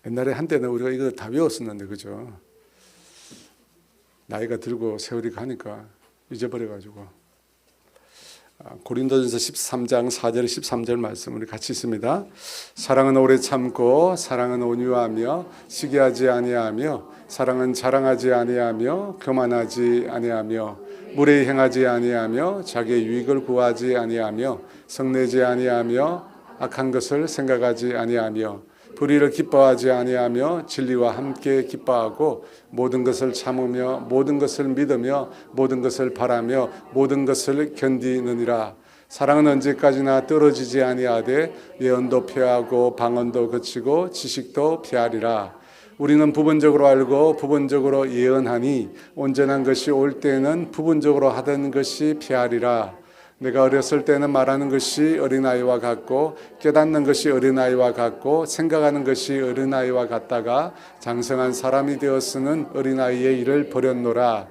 옛날에 한때는 우리가 이거 다 외웠었는데, 그죠? 나이가 들고 세월이 가니까 잊어버려가지고. 고린도전서 13장 4절 13절 말씀 우리 같이 있습니다. 사랑은 오래 참고 사랑은 온유하며 시기하지 아니하며 사랑은 자랑하지 아니하며 교만하지 아니하며 무례히 행하지 아니하며 자기의 유익을 구하지 아니하며 성내지 아니하며 악한 것을 생각하지 아니하며 불의를 기뻐하지 아니하며 진리와 함께 기뻐하고 모든 것을 참으며 모든 것을 믿으며 모든 것을 바라며 모든 것을 견디느니라. 사랑은 언제까지나 떨어지지 아니하되 예언도 피하고 방언도 그치고 지식도 피하리라. 우리는 부분적으로 알고 부분적으로 예언하니 온전한 것이 올 때에는 부분적으로 하던 것이 피하리라. 내가 어렸을 때는 말하는 것이 어린아이와 같고 깨닫는 것이 어린아이와 같고 생각하는 것이 어린아이와 같다가 장성한 사람이 되었으는 어린아이의 일을 버렸노라.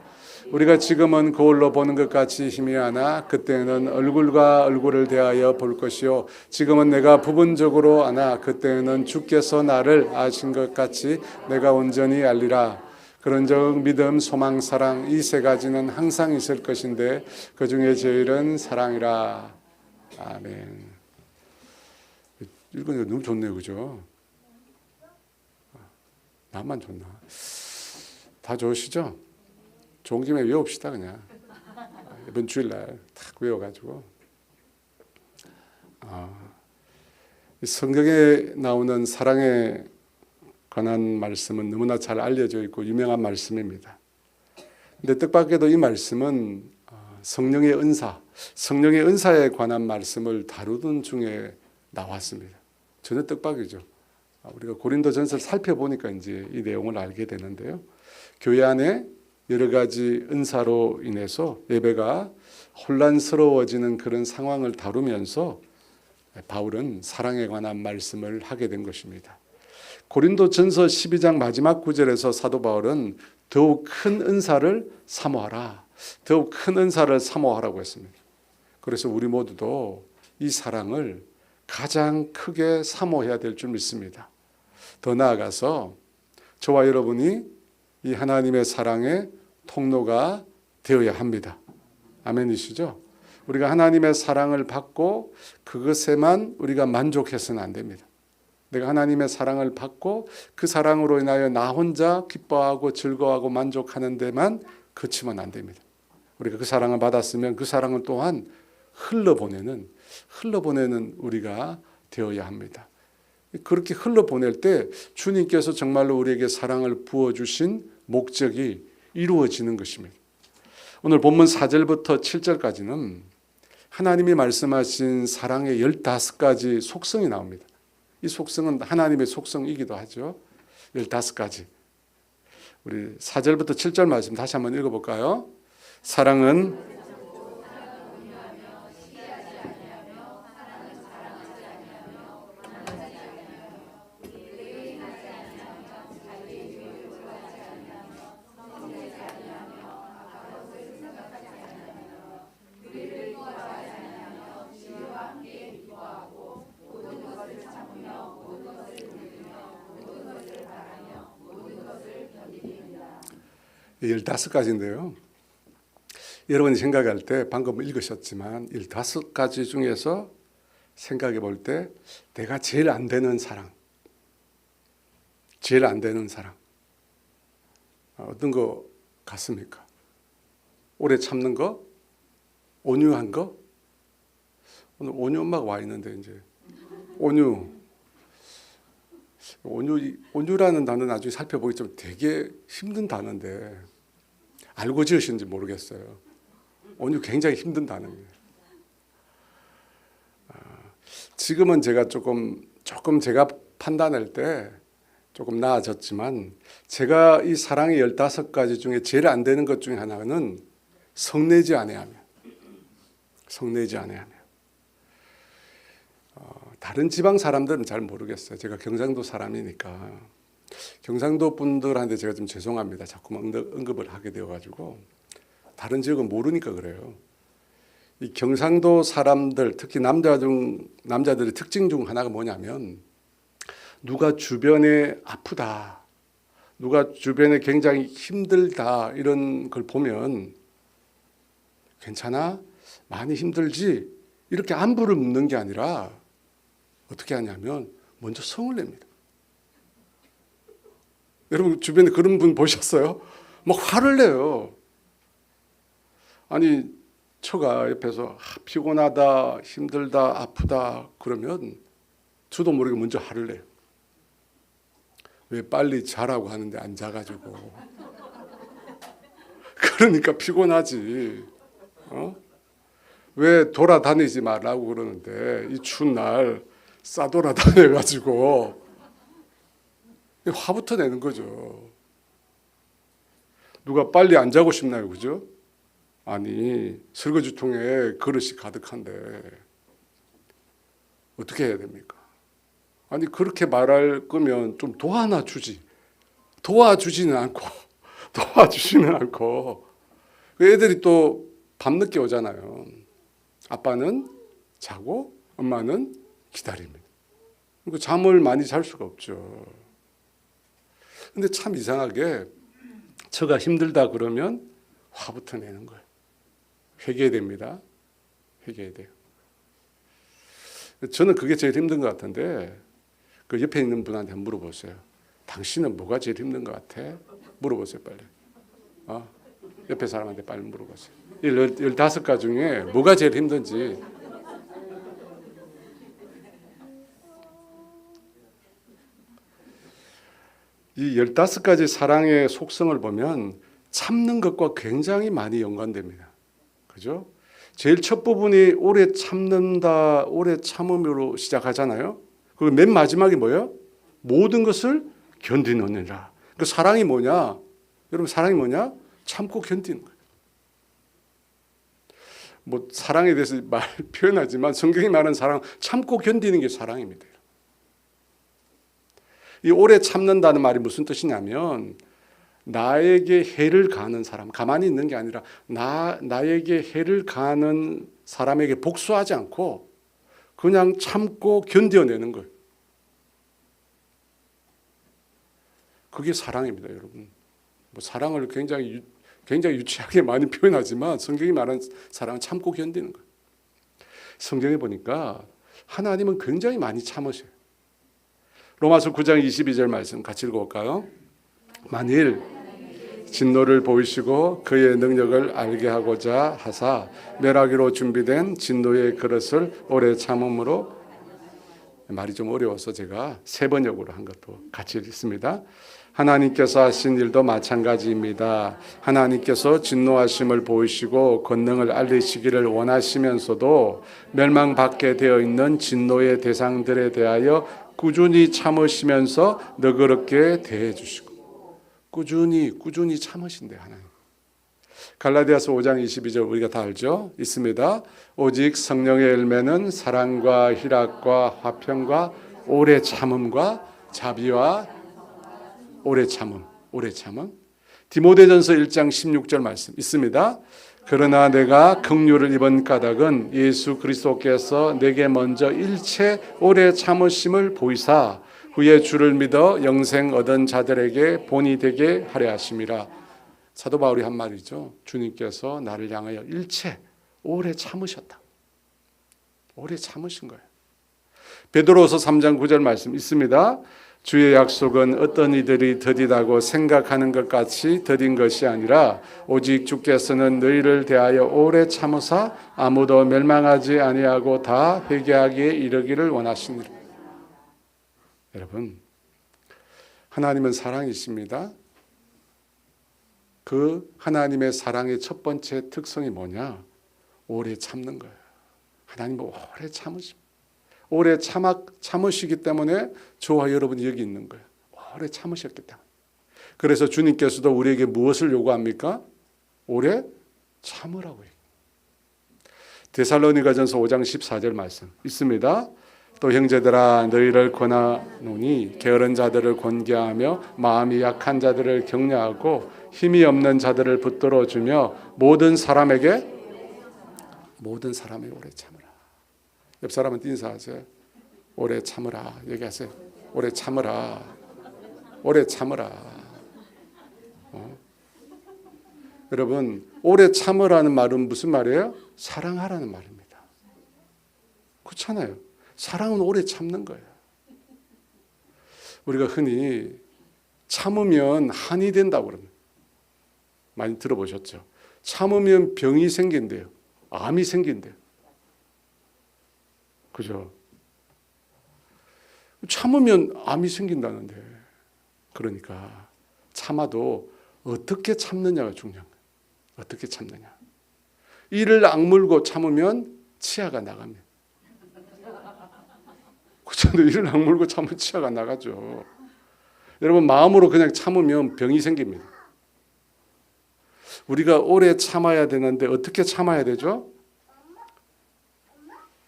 우리가 지금은 거울로 보는 것 같이 희미하나 그때는 얼굴과 얼굴을 대하여 볼 것이요 지금은 내가 부분적으로 아나 그때는 주께서 나를 아신 것 같이 내가 온전히 알리라. 그런즉 믿음, 소망, 사랑 이 세 가지는 항상 있을 것인데 그 중에 제일은 사랑이라. 아멘. 읽으니까 너무 좋네요, 그죠? 나만 좋나? 다 좋으시죠? 좋은 김에 외웁시다 그냥. 이번 주일날 탁 외워가지고. 성경에 나오는 사랑의 관한 말씀은 너무나 잘 알려져 있고 유명한 말씀입니다. 근데 뜻밖에도 이 말씀은 성령의 은사, 성령의 은사에 관한 말씀을 다루던 중에 나왔습니다. 전혀 뜻밖이죠. 우리가 고린도전서를 살펴보니까 이제 이 내용을 알게 되는데요. 교회 안에 여러 가지 은사로 인해서 예배가 혼란스러워지는 그런 상황을 다루면서 바울은 사랑에 관한 말씀을 하게 된 것입니다. 고린도전서 12장 마지막 구절에서 사도 바울은 더욱 큰 은사를 사모하라. 더욱 큰 은사를 사모하라고 했습니다. 그래서 우리 모두도 이 사랑을 가장 크게 사모해야 될 줄 믿습니다. 더 나아가서 저와 여러분이 이 하나님의 사랑의 통로가 되어야 합니다. 아멘이시죠? 우리가 하나님의 사랑을 받고 그것에만 우리가 만족해서는 안 됩니다. 내가 하나님의 사랑을 받고 그 사랑으로 인하여 나 혼자 기뻐하고 즐거워하고 만족하는 데만 그치면 안 됩니다. 우리가 그 사랑을 받았으면 그 사랑을 또한 흘러보내는 우리가 되어야 합니다. 그렇게 흘러보낼 때 주님께서 정말로 우리에게 사랑을 부어주신 목적이 이루어지는 것입니다. 오늘 본문 4절부터 7절까지는 하나님이 말씀하신 사랑의 15가지 속성이 나옵니다. 이 속성은 하나님의 속성이기도 하죠. 15가지. 우리 4절부터 7절 말씀 다시 한번 읽어볼까요? 사랑은 이 15가지인데요. 여러분이 생각할 때 방금 읽으셨지만 15가지 중에서 생각해 볼 때 내가 제일 안 되는 사랑, 제일 안 되는 사랑 어떤 거 같습니까? 오래 참는 거? 온유한 거? 오늘 온유 엄마가 와 있는데 이제 온유라는 단어 나중에 살펴보겠지만 되게 힘든 단어인데 알고 지으신지 모르겠어요. 온유 굉장히 힘든 단어입니다. 지금은 제가 조금 제가 판단할 때 조금 나아졌지만 제가 이 사랑의 15가지 중에 제일 안 되는 것 중에 하나는 성내지 아니하며 다른 지방 사람들은 잘 모르겠어요. 제가 경상도 사람이니까 경상도 분들한테 제가 좀 죄송합니다. 자꾸만 언급을 하게 되어가지고 다른 지역은 모르니까 그래요. 이 경상도 사람들 특히 남자들의 특징 중 하나가 뭐냐면 누가 주변에 아프다, 누가 주변에 굉장히 힘들다 이런 걸 보면 괜찮아? 많이 힘들지? 이렇게 안부를 묻는 게 아니라 어떻게 하냐면 먼저 성을 냅니다. 여러분 주변에 그런 분 보셨어요? 막 화를 내요. 아니 처가 옆에서 피곤하다, 힘들다, 아프다 그러면 저도 모르게 먼저 화를 내요. 왜 빨리 자라고 하는데 안 자가지고. 그러니까 피곤하지. 왜 돌아다니지 말라고 그러는데 이 추운 날 싸돌아다녀가지고 화부터 내는 거죠. 누가 빨리 안 자고 싶나요? 그죠? 아니 설거지통에 그릇이 가득한데 어떻게 해야 됩니까? 아니 그렇게 말할 거면 좀 도와나 주지. 도와주지는 않고 애들이 또 밤늦게 오잖아요. 아빠는 자고 엄마는 기다립니다. 그러니까 잠을 많이 잘 수가 없죠. 근데 참 이상하게 처가 힘들다 그러면 화부터 내는 거예요. 회개해야 됩니다. 회개해야 돼요. 저는 그게 제일 힘든 것 같은데 그 옆에 있는 분한테 물어보세요. 당신은 뭐가 제일 힘든 것 같아? 물어보세요 빨리. 옆에 사람한테 빨리 물어보세요. 15가지 중에 뭐가 제일 힘든지. 이 15가지 사랑의 속성을 보면 참는 것과 굉장히 많이 연관됩니다. 그죠? 제일 첫 부분이 오래 참는다, 오래 참음으로 시작하잖아요. 그리고 맨 마지막이 뭐예요? 모든 것을 견디느니라. 그 사랑이 뭐냐? 여러분 사랑이 뭐냐? 참고 견디는 거예요. 뭐 사랑에 대해서 표현하지만 성경이 말하는 사랑, 참고 견디는 게 사랑입니다. 이 오래 참는다는 말이 무슨 뜻이냐면 나에게 해를 가하는 사람, 가만히 있는 게 아니라 나에게 해를 가하는 사람에게 복수하지 않고 그냥 참고 견뎌내는 거예요. 그게 사랑입니다, 여러분. 뭐 사랑을 굉장히 유치하게 많이 표현하지만 성경이 말하는 사랑은 참고 견디는 거예요. 성경에 보니까 하나님은 굉장히 많이 참으셔요. 로마서 9장 22절 말씀 같이 읽어볼까요? 만일 진노를 보이시고 그의 능력을 알게 하고자 하사 멸하기로 준비된 진노의 그릇을 오래 참음으로, 말이 좀 어려워서 제가 세 번역으로 한 것도 같이 읽습니다. 하나님께서 하신 일도 마찬가지입니다. 하나님께서 진노하심을 보이시고 권능을 알리시기를 원하시면서도 멸망받게 되어 있는 진노의 대상들에 대하여 꾸준히 참으시면서 너그럽게 대해 주시고, 꾸준히 참으신대 하나님. 갈라디아서 5장 22절 우리가 다 알죠? 있습니다. 오직 성령의 열매는 사랑과 희락과 화평과 오래 참음과 자비와 오래 참음. 디모데전서 1장 16절 말씀 있습니다. 그러나 내가 긍휼을 입은 까닭은 예수 그리스도께서 내게 먼저 일체 오래 참으심을 보이사 후에 주를 믿어 영생 얻은 자들에게 본이 되게 하려 하심이라. 사도 바울이 한 말이죠. 주님께서 나를 향하여 일체 오래 참으셨다. 오래 참으신 거예요. 베드로서 3장 9절 말씀 있습니다. 주의 약속은 어떤 이들이 더디다고 생각하는 것 같이 더딘 것이 아니라 오직 주께서는 너희를 대하여 오래 참으사 아무도 멸망하지 아니하고 다 회개하기에 이르기를 원하시니라. 여러분, 하나님은 사랑이십니다. 그 하나님의 사랑의 첫 번째 특성이 뭐냐? 오래 참는 거예요. 하나님은 오래 참으십니다. 오래 참으시기 때문에 저와 여러분이 여기 있는 거예요. 오래 참으셨기 때문에. 그래서 주님께서도 우리에게 무엇을 요구합니까? 오래 참으라고 해요. 데살로니가전서 5장 14절 말씀 있습니다. 또 형제들아 너희를 권하노니 게으른 자들을 권계하며 마음이 약한 자들을 격려하고 힘이 없는 자들을 붙들어 주며 모든 사람에게 오래 참으라. 옆 사람한테 인사하세요. 오래 참으라 얘기하세요. 오래 참으라. 오래 참으라. 여러분, 오래 참으라는 말은 무슨 말이에요? 사랑하라는 말입니다. 그렇잖아요. 사랑은 오래 참는 거예요. 우리가 흔히 참으면 한이 된다고 그럽니다. 많이 들어보셨죠? 참으면 병이 생긴대요. 암이 생긴대요. 그죠? 참으면 암이 생긴다는데. 그러니까 참아도 어떻게 참느냐가 중요한 거예요. 어떻게 참느냐. 이를 악물고 참으면 치아가 나갑니다. 그렇죠? 이를 악물고 참으면 치아가 나가죠. 여러분, 마음으로 그냥 참으면 병이 생깁니다. 우리가 오래 참아야 되는데 어떻게 참아야 되죠?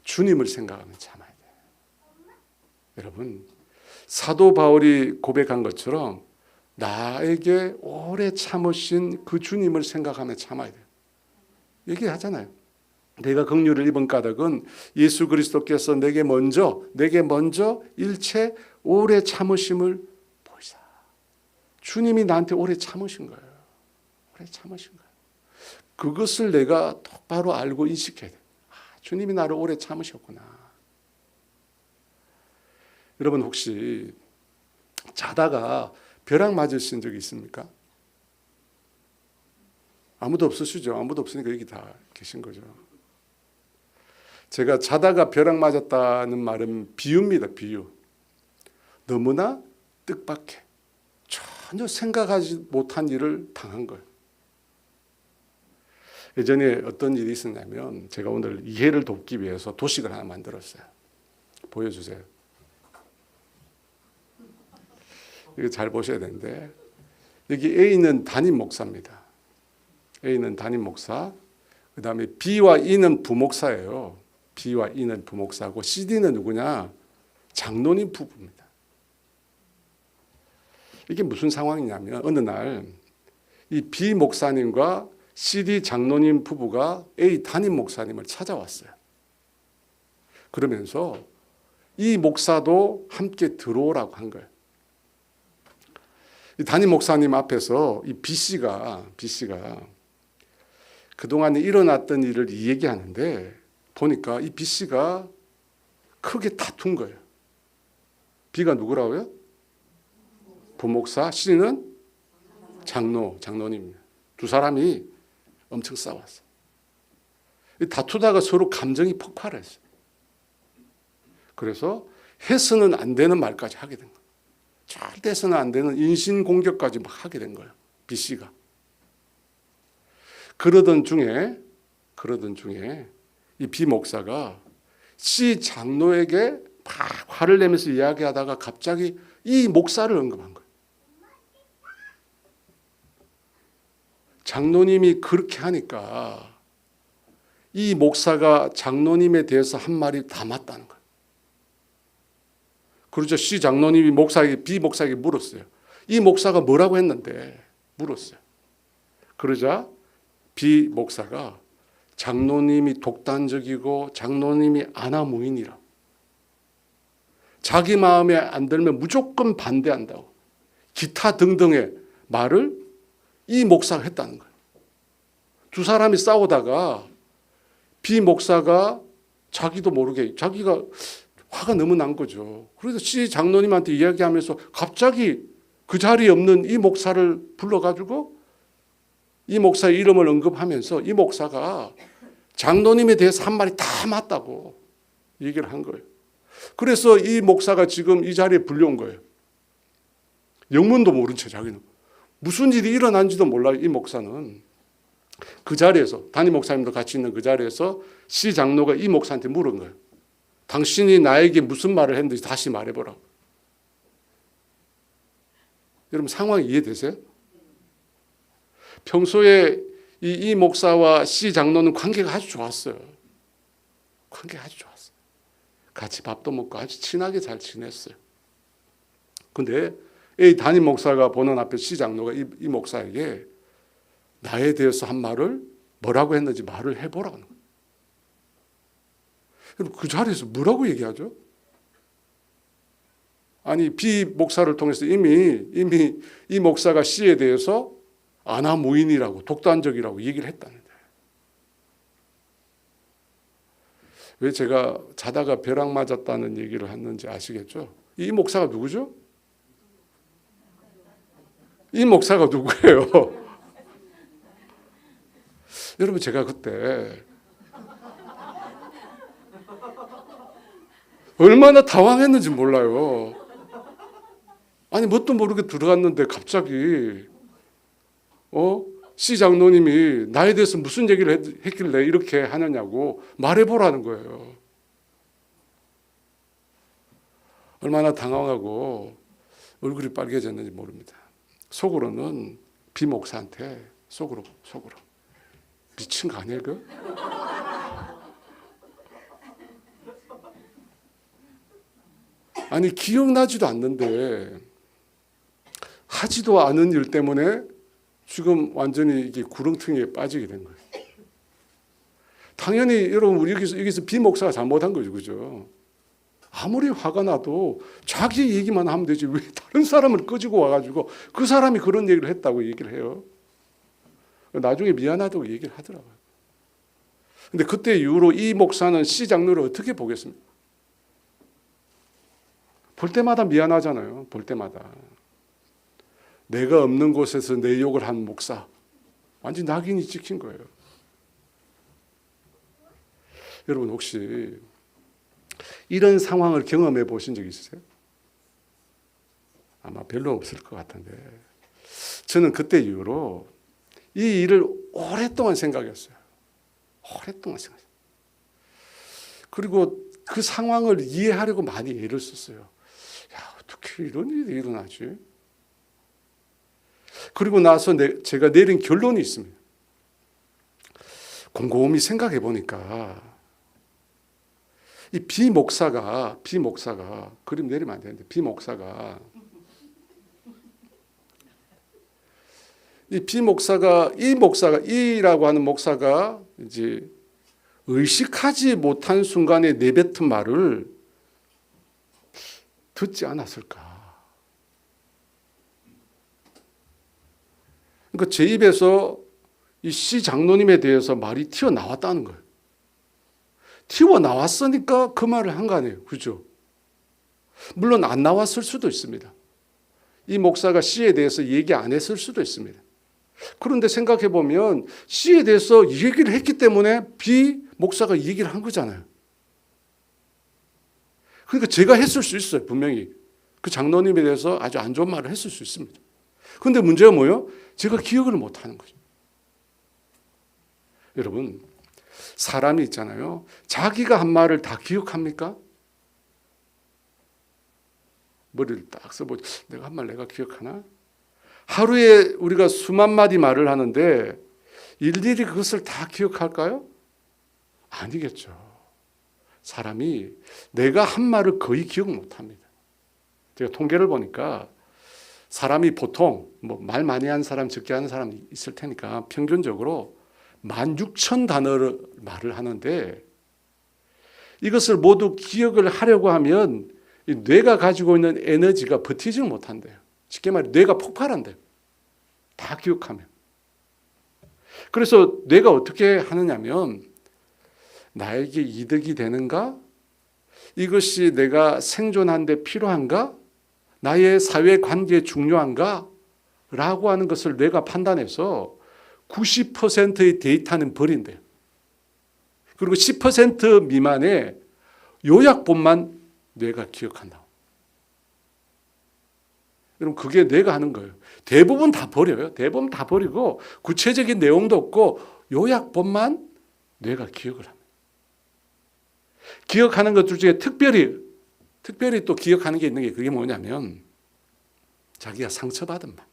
주님을 생각하며 참아야 돼요. 여러분, 사도 바울이 고백한 것처럼 나에게 오래 참으신 그 주님을 생각하며 참아야 돼요. 얘기하잖아요. 내가 긍휼을 입은 까닭은 예수 그리스도께서 내게 먼저 일체 오래 참으심을 보이사. 주님이 나한테 오래 참으신 거예요. 오래 참으신 거예요. 그것을 내가 똑바로 알고 인식해야 돼요. 주님이 나를 오래 참으셨구나. 여러분, 혹시 자다가 벼락 맞으신 적이 있습니까? 아무도 없으시죠? 아무도 없으니까 여기 다 계신 거죠. 제가 자다가 벼락 맞았다는 말은 비유입니다. 비유. 너무나 뜻밖해. 전혀 생각하지 못한 일을 당한 거예요. 예전에 어떤 일이 있었냐면 제가 오늘 이해를 돕기 위해서 도식을 하나 만들었어요. 보여주세요. 이거 잘 보셔야 되는데, 여기 A는 담임 목사입니다. A는 담임 목사, 그 다음에 B와 E는 부목사예요. B와 E는 부목사고, CD는 누구냐? 장로님 부부입니다. 이게 무슨 상황이냐면 어느 날 이 B 목사님과 CD 장로님 부부가 A 담임 목사님을 찾아왔어요. 그러면서 이 목사도 함께 들어오라고 한 거예요. 이 담임 목사님 앞에서 이 B씨가 그동안에 일어났던 일을 얘기하는데 보니까 이 B씨가 크게 다툰 거예요. B가 누구라고요? 부목사, C는 장로님입니다. 두 사람이 엄청 싸웠어요. 다투다가 서로 감정이 폭발했어요. 그래서 해서는 안 되는 말까지 하게 된 거예요. 절대 해서는 안 되는 인신공격까지 막 하게 된 거예요. B씨가. 그러던 중에 이 B 목사가 C 장로에게 막 화를 내면서 이야기하다가 갑자기 이 목사를 언급한 거예요. 장로님이 그렇게 하니까 이 목사가 장로님에 대해서 한 말이 다 맞다는 거예요. 그렇죠. C 장로님이 B 목사에게 물었어요. 이 목사가 뭐라고 했는데 물었어요. 그러자 B 목사가 장로님이 독단적이고 장로님이 아나무인이라. 자기 마음에 안 들면 무조건 반대한다고. 기타 등등의 말을 이 목사가 했다는 거예요. 두 사람이 싸우다가 B 목사가 자기도 모르게 자기가 화가 너무 난 거죠. 그래서 C 장로님한테 이야기하면서 갑자기 그 자리에 없는 이 목사를 불러가지고 이 목사의 이름을 언급하면서 이 목사가 장로님에 대해서 한 말이 다 맞다고 얘기를 한 거예요. 그래서 이 목사가 지금 이 자리에 불려온 거예요. 영문도 모른 채 자기는. 무슨 일이 일어난지도 몰라요. 이 목사는. 그 자리에서 담임 목사님도 같이 있는 그 자리에서 C 장로가 이 목사한테 물은 거예요. 당신이 나에게 무슨 말을 했는지 다시 말해보라고. 여러분 상황이 이해되세요? 평소에 이 목사와 C 장로는 관계가 아주 좋았어요. 관계가 아주 좋았어요. 같이 밥도 먹고 아주 친하게 잘 지냈어요. 근데 A 담임 목사가 보는 앞에 C 장로가 이 목사에게 나에 대해서 한 말을 뭐라고 했는지 말을 해보라고 하는 거예요. 여러분 그 자리에서 뭐라고 얘기하죠? 아니 B 목사를 통해서 이미 이 목사가 C에 대해서 아나무인이라고 독단적이라고 얘기를 했다는데 왜 제가 자다가 벼락 맞았다는 얘기를 했는지 아시겠죠? 이 목사가 누구죠? 이 목사가 누구예요? 여러분 제가 그때 얼마나 당황했는지 몰라요. 아니 뭣도 모르게 들어갔는데 갑자기 C 장로님이 나에 대해서 무슨 얘기를 했길래 이렇게 하느냐고 말해보라는 거예요. 얼마나 당황하고 얼굴이 빨개졌는지 모릅니다. 속으로는 비 목사한테 속으로 미친 거 아니에요? 그? 아니 기억나지도 않는데 하지도 않은 일 때문에 지금 완전히 이게 구렁텅이에 빠지게 된 거예요. 당연히 여러분 우리 여기서 비 목사가 잘못한 거죠, 그죠? 아무리 화가 나도 자기 얘기만 하면 되지 왜 다른 사람을 끄지고 와가지고 그 사람이 그런 얘기를 했다고 얘기를 해요. 나중에 미안하다고 얘기를 하더라고요. 근데 그때 이후로 이 목사는 C 장로를 어떻게 보겠습니까? 볼 때마다 미안하잖아요. 볼 때마다. 내가 없는 곳에서 내 욕을 한 목사. 완전 낙인이 찍힌 거예요. 여러분 혹시 이런 상황을 경험해 보신 적 있으세요? 아마 별로 없을 것 같은데 저는 그때 이후로 이 일을 오랫동안 생각했어요. 오랫동안 생각했어요. 그리고 그 상황을 이해하려고 많이 애를 썼어요. 야, 어떻게 이런 일이 일어나지? 그리고 나서 제가 내린 결론이 있습니다. 곰곰이 생각해 보니까 이 B 목사가 그림 내리면 안 되는데 B 목사가 이라고 하는 목사가 이제 의식하지 못한 순간에 내뱉은 말을 듣지 않았을까? 그러니까 제 입에서 이 C 장로님에 대해서 말이 튀어나왔다는 거예요. 튀어나왔으니까 그 말을 한 거 아니에요. 그죠? 물론 안 나왔을 수도 있습니다. 이 목사가 C에 대해서 얘기 안 했을 수도 있습니다. 그런데 생각해 보면 C에 대해서 얘기를 했기 때문에 B 목사가 얘기를 한 거잖아요. 그러니까 제가 했을 수 있어요. 분명히. 그 장로님에 대해서 아주 안 좋은 말을 했을 수 있습니다. 그런데 문제가 뭐예요? 제가 기억을 못 하는 거죠. 여러분, 사람이 있잖아요. 자기가 한 말을 다 기억합니까? 머리를 딱 써보죠. 내가 한 말 내가 기억하나? 하루에 우리가 수만 마디 말을 하는데 일일이 그것을 다 기억할까요? 아니겠죠. 사람이 내가 한 말을 거의 기억 못합니다. 제가 통계를 보니까 사람이 보통 말 많이 하는 사람, 적게 하는 사람 있을 테니까 평균적으로 16,000단어를 말을 하는데 이것을 모두 기억을 하려고 하면 이 뇌가 가지고 있는 에너지가 버티지 못한대요. 쉽게 말해 뇌가 폭발한대요. 다 기억하면. 그래서 뇌가 어떻게 하느냐면 나에게 이득이 되는가? 이것이 내가 생존하는 데 필요한가? 나의 사회관계에 중요한가? 라고 하는 것을 뇌가 판단해서 90%의 데이터는 버린대요. 그리고 10% 미만의 요약본만 뇌가 기억한다. 여러분 그게 뇌가 하는 거예요. 대부분 다 버려요. 대부분 다 버리고 구체적인 내용도 없고 요약본만 뇌가 기억을 합니다. 기억하는 것들 중에 특별히 또 기억하는 게 있는 게 그게 뭐냐면 자기가 상처받은 말,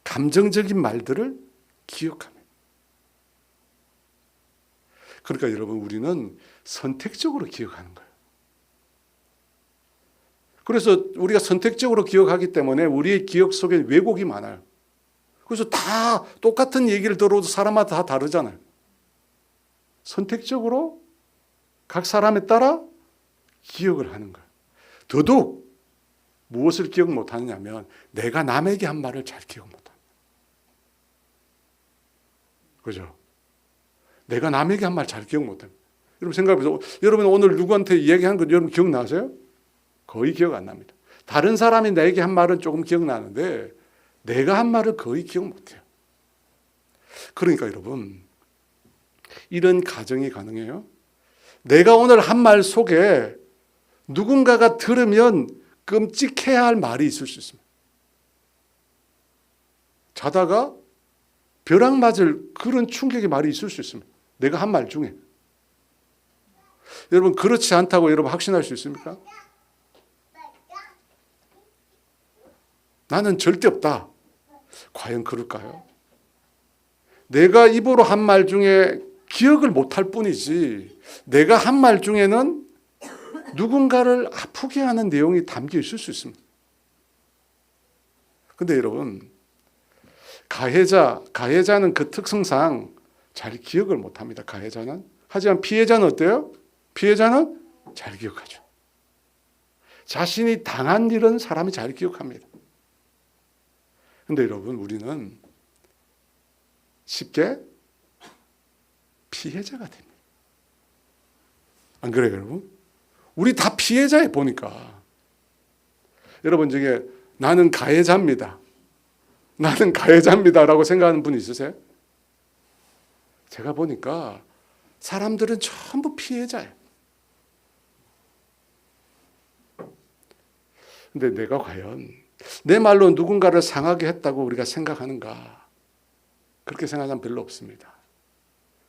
감정적인 말들을 기억합니다. 그러니까 여러분 우리는 선택적으로 기억하는 거예요. 그래서 우리가 선택적으로 기억하기 때문에 우리의 기억 속에 왜곡이 많아요. 그래서 다 똑같은 얘기를 들어도 사람마다 다 다르잖아요. 선택적으로 각 사람에 따라 기억을 하는 거예요. 더더욱 무엇을 기억 못하느냐면 내가 남에게 한 말을 잘 기억 못합니다. 그죠? 내가 남에게 한 말 잘 기억 못합니다. 여러분 생각해보세요. 여러분 오늘 누구한테 이야기한 거 여러분 기억나세요? 거의 기억 안 납니다. 다른 사람이 나에게 한 말은 조금 기억나는데 내가 한 말을 거의 기억 못해요. 그러니까 여러분 이런 가정이 가능해요. 내가 오늘 한 말 속에 누군가가 들으면 끔찍해야 할 말이 있을 수 있습니다. 자다가 벼락 맞을 그런 충격의 말이 있을 수 있습니다. 내가 한 말 중에. 여러분 그렇지 않다고 여러분 확신할 수 있습니까? 나는 절대 없다. 과연 그럴까요? 내가 입으로 한 말 중에 기억을 못할 뿐이지 내가 한 말 중에는 누군가를 아프게 하는 내용이 담겨 있을 수 있습니다. 근데 여러분 가해자는 그 특성상 잘 기억을 못합니다. 가해자는. 하지만 피해자는 어때요? 피해자는 잘 기억하죠. 자신이 당한 일은 사람이 잘 기억합니다. 근데 여러분 우리는 쉽게 피해자가 됩니다. 안 그래요 여러분? 우리 다 피해자에 보니까. 여러분 중에 나는 가해자입니다. 나는 가해자입니다라고 생각하는 분 있으세요? 제가 보니까 사람들은 전부 피해자예요. 근데 내가 과연 내 말로 누군가를 상하게 했다고 우리가 생각하는가? 그렇게 생각하는 사람 별로 없습니다.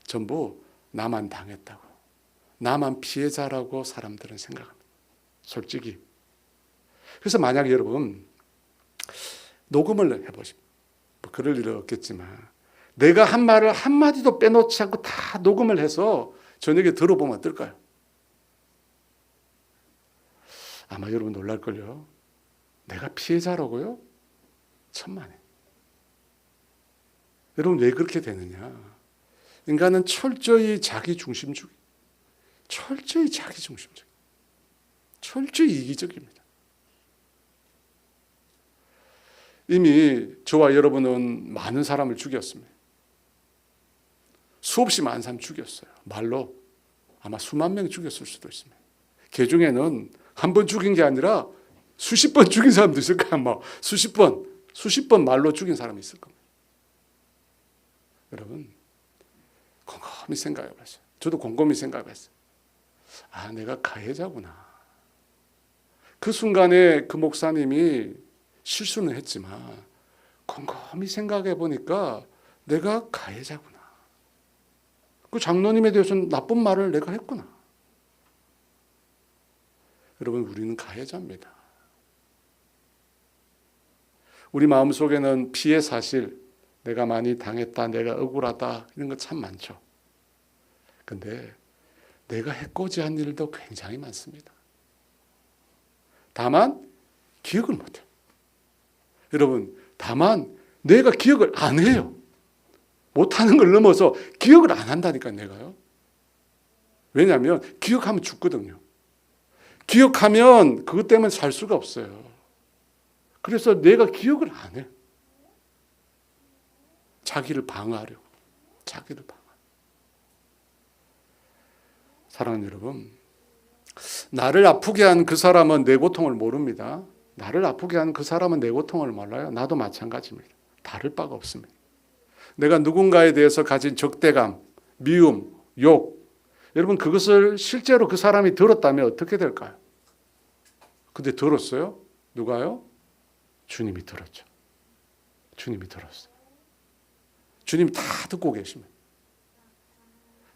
전부 나만 당했다고, 나만 피해자라고 사람들은 생각합니다. 솔직히. 그래서 만약에 여러분 녹음을 해보십시오. 뭐 그럴 일은 없겠지만 내가 한 말을 한마디도 빼놓지 않고 다 녹음을 해서 저녁에 들어보면 어떨까요? 아마 여러분 놀랄걸요. 내가 피해자라고요? 천만에. 여러분 왜 그렇게 되느냐? 인간은 철저히 자기중심주의, 철저히 자기중심주의, 철저히 이기적입니다. 이미 저와 여러분은 많은 사람을 죽였습니다. 수없이 많은 사람 죽였어요. 말로 아마 수만 명 죽였을 수도 있습니다. 그 중에는 한 번 죽인 게 아니라 수십 번 죽인 사람도 있을 거야. 뭐 수십 번 말로 죽인 사람이 있을 겁니다. 여러분 곰곰이 생각해봤어요. 저도 곰곰이 생각해봤어요. 아, 내가 가해자구나. 그 순간에 그 목사님이 실수는 했지만 곰곰이 생각해 보니까 내가 가해자구나. 그 장로님에 대해서는 나쁜 말을 내가 했구나. 여러분 우리는 가해자입니다. 우리 마음속에는 피해 사실, 내가 많이 당했다, 내가 억울하다 이런 거 참 많죠. 근데 내가 해코지한 일도 굉장히 많습니다. 다만 기억을 못해요. 여러분 다만 내가 기억을 안 해요. 못하는 걸 넘어서 기억을 안 한다니까 내가요. 왜냐하면 기억하면 죽거든요. 기억하면 그것 때문에 살 수가 없어요. 그래서 내가 기억을 안 해요. 자기를 방어하려고. 자기를 방어. 사랑하는 여러분, 나를 아프게 한 그 사람은 내 고통을 모릅니다. 나를 아프게 한 그 사람은 내 고통을 몰라요. 나도 마찬가지입니다. 다를 바가 없습니다. 내가 누군가에 대해서 가진 적대감, 미움, 욕, 여러분 그것을 실제로 그 사람이 들었다면 어떻게 될까요? 근데 들었어요? 누가요? 주님이 들었죠. 주님이 들었어요. 주님이 다 듣고 계십니다.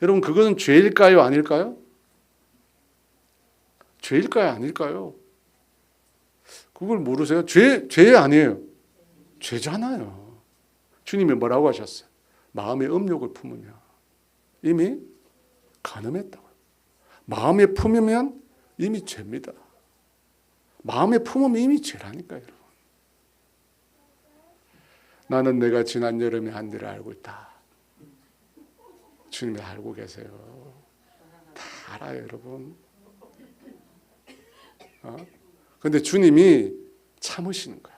여러분 그것은 죄일까요? 아닐까요? 죄일까요? 아닐까요? 그걸 모르세요? 죄 아니에요. 죄잖아요. 주님이 뭐라고 하셨어요? 마음의 음욕을 품으면 이미 간음했다고요. 마음에 품으면 이미 죄입니다. 마음에 품으면 이미 죄라니까요. 여러분. 나는 내가 지난 여름에 한 일을 알고 있다. 주님이 알고 계세요. 다 알아요, 여러분. 근데 주님이 참으시는 거야.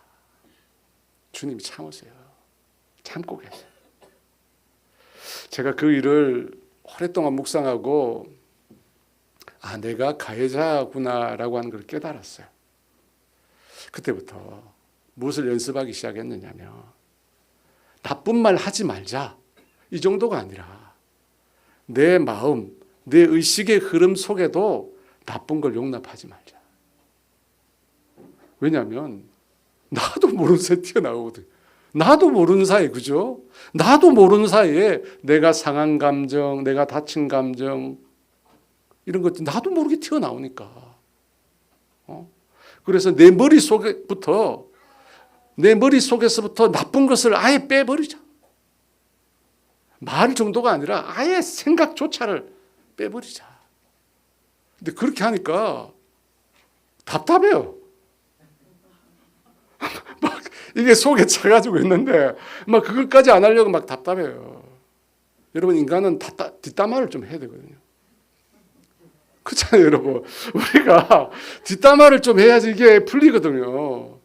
주님이 참으세요. 참고 계세요. 제가 그 일을 오랫동안 묵상하고 내가 가해자구나라고 하는 걸 깨달았어요. 그때부터 무엇을 연습하기 시작했느냐면 나쁜 말 하지 말자 이 정도가 아니라 내 마음, 내 의식의 흐름 속에도 나쁜 걸 용납하지 말자. 왜냐하면 나도 모르는 사이에 튀어나오거든. 나도 모르는 사이에, 그죠? 나도 모르는 사이에 내가 상한 감정, 내가 다친 감정 이런 것들 나도 모르게 튀어나오니까. 그래서 내 머릿속에서부터 나쁜 것을 아예 빼버리자. 말 정도가 아니라 아예 생각조차를 빼버리자. 근데 그렇게 하니까 답답해요. 막 이게 속에 차가지고 있는데 막 그것까지 안 하려고 막 답답해요. 여러분, 인간은 뒷담화를 좀 해야 되거든요. 그렇잖아요, 여러분. 우리가 뒷담화를 좀 해야지 이게 풀리거든요.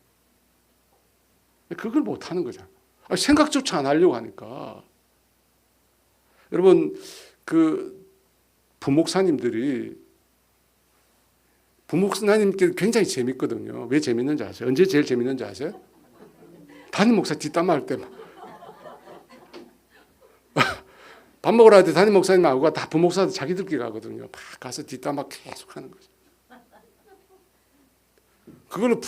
그걸 못 하는 거잖아요. 생각조차 안 하려고 하니까. 여러분, 그 부목사님들이 굉장히 재밌거든요. 왜 재밌는지 아세요? 언제 제일 재밌는지 아세요? 담임 목사 뒷담화할 때 밥 먹으러 갈 때 담임 목사님하고 다 부목사들 자기들끼리 가거든요. 막 가서 뒷담화 계속 하는 거죠. 그걸로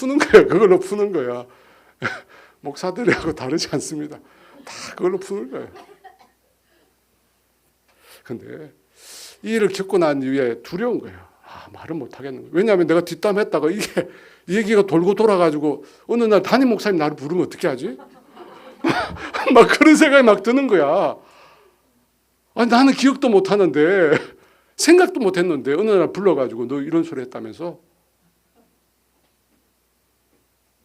푸는 거야. 목사들하고 다르지 않습니다. 다 그걸로 푸는 거예요. 근데 이 일을 겪고 난 이후에 두려운 거예요. 말은 못 하겠는 거예요. 왜냐하면 내가 뒷담했다가 이 얘기가 돌고 돌아가지고 어느 날 담임 목사님 나를 부르면 어떻게 하지? 막 그런 생각이 막 드는 거야. 나는 기억도 못 하는데 생각도 못 했는데 어느 날 불러가지고 너 이런 소리 했다면서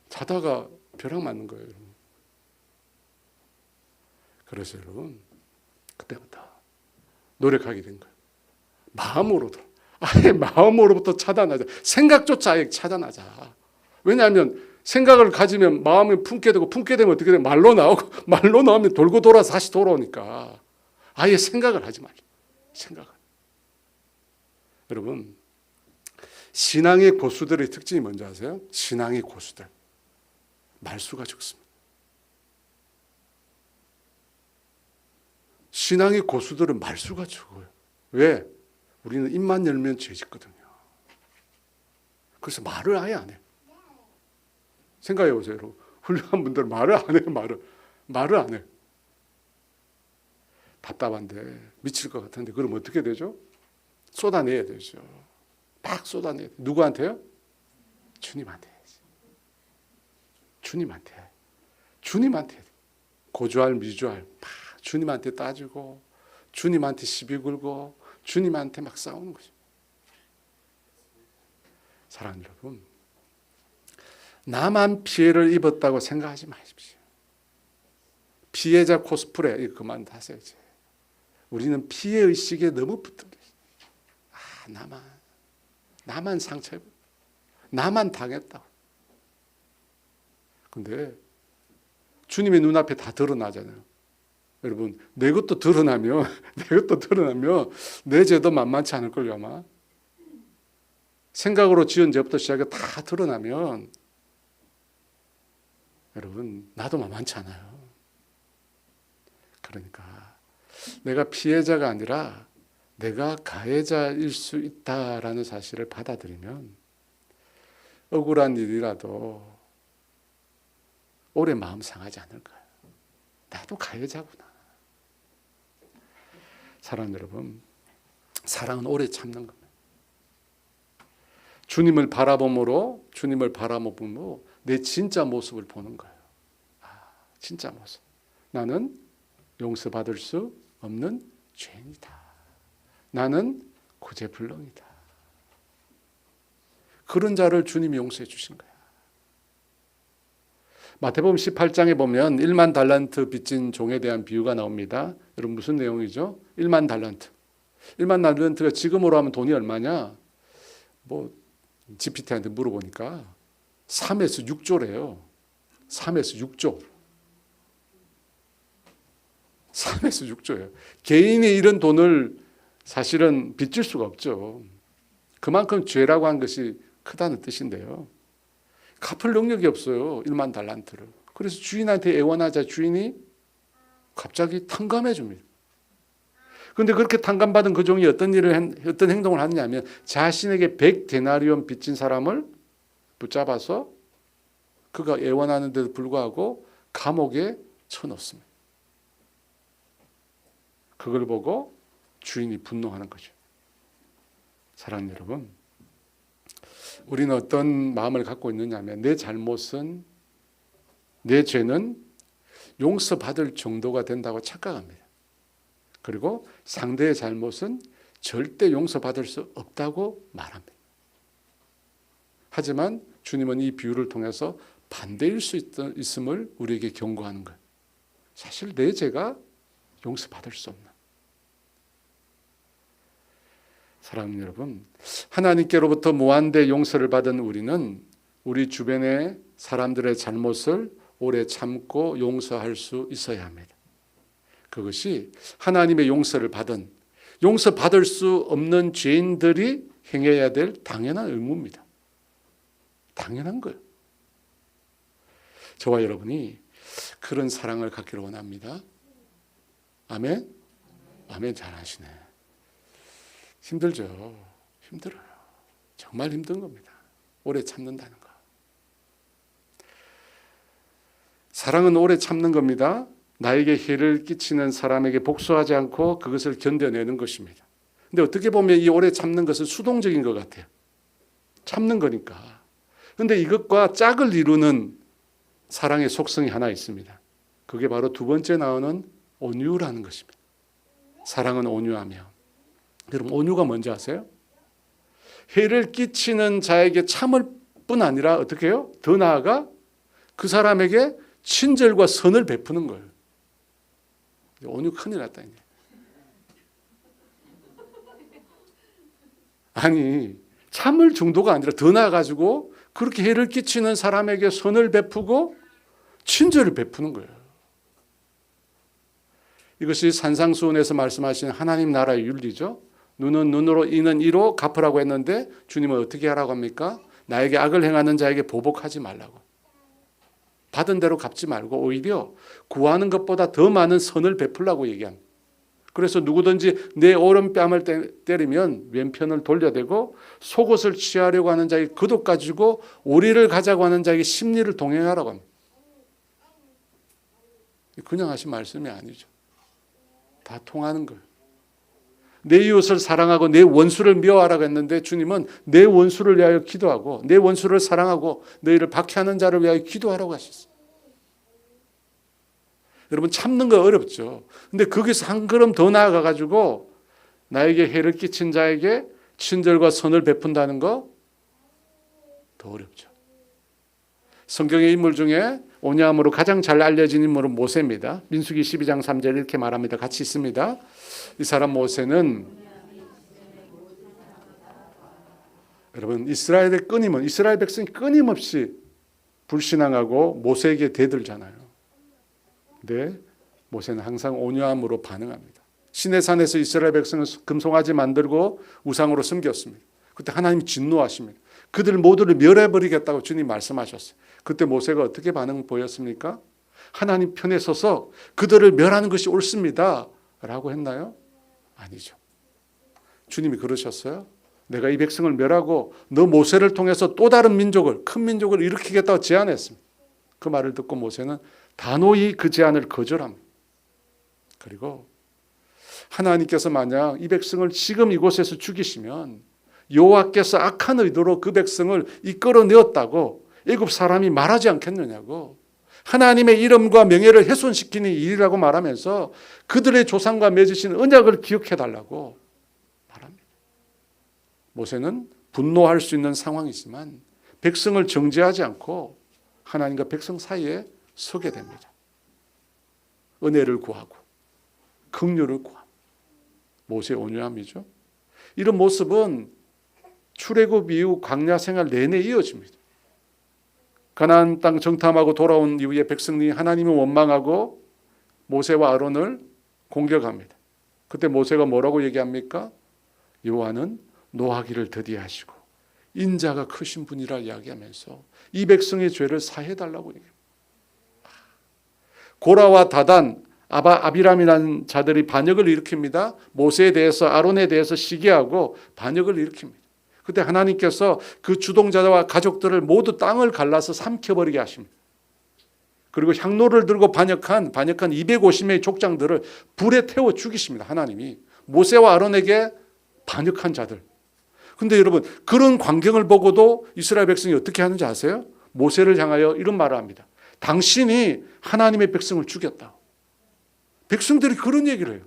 자다가 벼락 맞는 거예요. 그래서 여러분, 그때부터 노력하게 된 거예요. 마음으로부터 차단하자. 생각조차 아예 차단하자. 왜냐하면 생각을 가지면 마음이 품게 되고, 품게 되면 어떻게 돼? 말로 나오면 돌고 돌아서 다시 돌아오니까 아예 생각을 하지 말자. 생각을. 여러분, 신앙의 고수들의 특징이 뭔지 아세요? 신앙의 고수들 말수가 적습니다. 신앙의 고수들은 말수가 적어요. 왜? 우리는 입만 열면 죄짓거든요. 그래서 말을 아예 안 해요. 생각해 보세요, 여러분. 훌륭한 분들은 말을 안 해요. 말을 안 해요. 답답한데 미칠 것 같은데 그럼 어떻게 되죠? 쏟아내야 되죠. 막 쏟아내야 돼요. 누구한테요? 주님한테 해야지. 주님한테 고주할 미주할 막 주님한테 따지고 주님한테 시비 걸고 주님한테 막 싸우는 거죠. 사랑하는 여러분, 나만 피해를 입었다고 생각하지 마십시오. 피해자 코스프레 이거 그만하세요. 이제. 우리는 피해의식에 너무 붙들려 있어요. 나만 상처입었다. 나만 당했다. 근데 주님의 눈앞에 다 드러나잖아요. 여러분, 내 것도 드러나면 내 죄도 만만치 않을걸요, 아마. 생각으로 지은 죄부터 시작해 다 드러나면 여러분, 나도 만만치 않아요. 그러니까 내가 피해자가 아니라 내가 가해자일 수 있다라는 사실을 받아들이면 억울한 일이라도 오래 마음 상하지 않을 거예요. 나도 가해자구나. 사랑하는 여러분, 사랑은 오래 참는 겁니다. 주님을 바라봄으로 내 진짜 모습을 보는 거예요. 진짜 모습. 나는 용서받을 수 없는 죄인이다. 나는 구제불능이다. 그런 자를 주님이 용서해 주신 거야. 마태복음 18장에 보면 1만 달란트 빚진 종에 대한 비유가 나옵니다. 여러분 무슨 내용이죠? 1만 달란트. 1만 달란트가 지금으로 하면 돈이 얼마냐? GPT한테 물어보니까 3에서 6조래요. 3에서 6조. 3에서 6조예요. 개인이 이런 돈을 사실은 빚질 수가 없죠. 그만큼 죄라고 한 것이 크다는 뜻인데요. 갚을 능력이 없어요. 1만 달란트를. 그래서 주인한테 애원하자 주인이 갑자기 탕감해 줍니다. 그런데 그렇게 탕감받은 그 종이 어떤 행동을 하느냐면 자신에게 100데나리온 빚진 사람을 붙잡아서 그가 애원하는데도 불구하고 감옥에 쳐넣습니다. 그걸 보고 주인이 분노하는 거죠. 사랑하는 여러분, 우리는 어떤 마음을 갖고 있느냐면 내 잘못은, 내 죄는 용서받을 정도가 된다고 착각합니다. 그리고 상대의 잘못은 절대 용서받을 수 없다고 말합니다. 하지만 주님은 이 비유를 통해서 반대일 수 있음을 우리에게 경고하는 거예요. 사실 내 죄가 용서받을 수 없나. 사랑하는 여러분, 하나님께로부터 무한대 용서를 받은 우리는 우리 주변의 사람들의 잘못을 오래 참고 용서할 수 있어야 합니다. 그것이 하나님의 용서를 받은, 용서받을 수 없는 죄인들이 행해야 될 당연한 의무입니다. 당연한 거예요. 저와 여러분이 그런 사랑을 갖기를 원합니다. 아멘? 아멘. 잘하시네. 힘들죠. 힘들어요. 정말 힘든 겁니다. 오래 참는다는 거. 사랑은 오래 참는 겁니다. 나에게 해를 끼치는 사람에게 복수하지 않고 그것을 견뎌내는 것입니다. 근데 어떻게 보면 이 오래 참는 것은 수동적인 것 같아요. 참는 거니까. 그런데 이것과 짝을 이루는 사랑의 속성이 하나 있습니다. 그게 바로 두 번째 나오는 온유라는 것입니다. 사랑은 온유하며. 여러분, 온유가 뭔지 아세요? 해를 끼치는 자에게 참을 뿐 아니라 어떻게 해요? 더 나아가 그 사람에게 친절과 선을 베푸는 거예요. 온유 큰일 났다. 이제. 아니, 참을 정도가 아니라 더 나아가지고 그렇게 해를 끼치는 사람에게 선을 베푸고 친절을 베푸는 거예요. 이것이 산상수훈에서 말씀하신 하나님 나라의 윤리죠. 눈은 눈으로 이는 이로 갚으라고 했는데 주님은 어떻게 하라고 합니까? 나에게 악을 행하는 자에게 보복하지 말라고. 받은 대로 갚지 말고 오히려 구하는 것보다 더 많은 선을 베풀라고 얘기합니다. 그래서 누구든지 내 오른뺨을 때리면 왼편을 돌려대고 속옷을 취하려고 하는 자에게 겉옷 가지고 오리를 가자고 하는 자에게 십리를 동행하라고 합니다. 그냥 하신 말씀이 아니죠. 다 통하는 거예요. 내 이웃을 사랑하고 내 원수를 미워하라고 했는데 주님은 내 원수를 위하여 기도하고 내 원수를 사랑하고 너희를 박해하는 자를 위하여 기도하라고 하셨어요. 여러분, 참는 거 어렵죠. 근데 거기서 한 걸음 더 나아가가지고 나에게 해를 끼친 자에게 친절과 선을 베푼다는 거 더 어렵죠. 성경의 인물 중에 온유함으로 가장 잘 알려진 인물은 모세입니다. 민수기 12장 3절 이렇게 말합니다. 같이 있습니다. 이 사람 모세는 여러분, 이스라엘 백성이 끊임없이 불신앙하고 모세에게 대들잖아요. 근데 모세는 항상 온유함으로 반응합니다. 시내산에서 이스라엘 백성은 금송아지 만들고 우상으로 섬겼습니다. 그때 하나님이 진노하십니다. 그들 모두를 멸해버리겠다고 주님 말씀하셨어요. 그때 모세가 어떻게 반응 보였습니까? 하나님 편에 서서 그들을 멸하는 것이 옳습니다 라고 했나요? 아니죠. 주님이 그러셨어요. 내가 이 백성을 멸하고 너 모세를 통해서 또 다른 민족을, 큰 민족을 일으키겠다고 제안했습니다. 그 말을 듣고 모세는 단호히 그 제안을 거절합니다. 그리고 하나님께서 만약 이 백성을 지금 이곳에서 죽이시면 여호와께서 악한 의도로 그 백성을 이끌어내었다고 애굽 사람이 말하지 않겠느냐고, 하나님의 이름과 명예를 훼손시키는 일이라고 말하면서 그들의 조상과 맺으신 언약을 기억해달라고 말합니다. 모세는 분노할 수 있는 상황이지만 백성을 정죄하지 않고 하나님과 백성 사이에 서게 됩니다. 은혜를 구하고 긍휼을 구합니다. 모세의 온유함이죠. 이런 모습은 출애굽 이후 광야 생활 내내 이어집니다. 가나안 땅 정탐하고 돌아온 이후에 백성이 하나님을 원망하고 모세와 아론을 공격합니다. 그때 모세가 뭐라고 얘기합니까? 여호와는 노하기를 더디하시고 인자가 크신 분이라 이야기하면서 이 백성의 죄를 사해달라고 얘기합니다. 고라와 다단, 아비람이라는 자들이 반역을 일으킵니다. 모세에 대해서, 아론에 대해서 시기하고 반역을 일으킵니다. 그때 하나님께서 그 주동자와 가족들을 모두 땅을 갈라서 삼켜버리게 하십니다. 그리고 향로를 들고 반역한 250명의 족장들을 불에 태워 죽이십니다. 하나님이 모세와 아론에게 반역한 자들. 근데 여러분, 그런 광경을 보고도 이스라엘 백성이 어떻게 하는지 아세요? 모세를 향하여 이런 말을 합니다. 당신이 하나님의 백성을 죽였다. 백성들이 그런 얘기를 해요.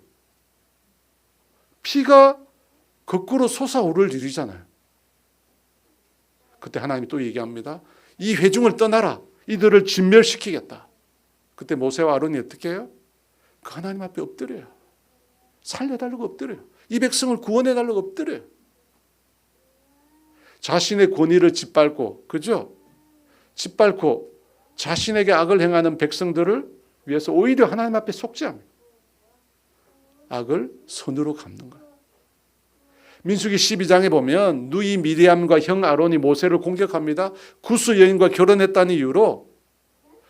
피가 거꾸로 솟아오를 일이잖아요. 그때 하나님이 또 얘기합니다. 이 회중을 떠나라. 이들을 진멸시키겠다. 그때 모세와 아론이 어떻게 해요? 그 하나님 앞에 엎드려요. 살려달라고 엎드려요. 이 백성을 구원해달라고 엎드려요. 자신의 권위를 짓밟고, 그죠? 짓밟고 자신에게 악을 행하는 백성들을 위해서 오히려 하나님 앞에 속죄합니다. 악을 손으로 갚는 거예요. 민수기 12장에 보면 누이 미리암과 형 아론이 모세를 공격합니다. 구스 여인과 결혼했다는 이유로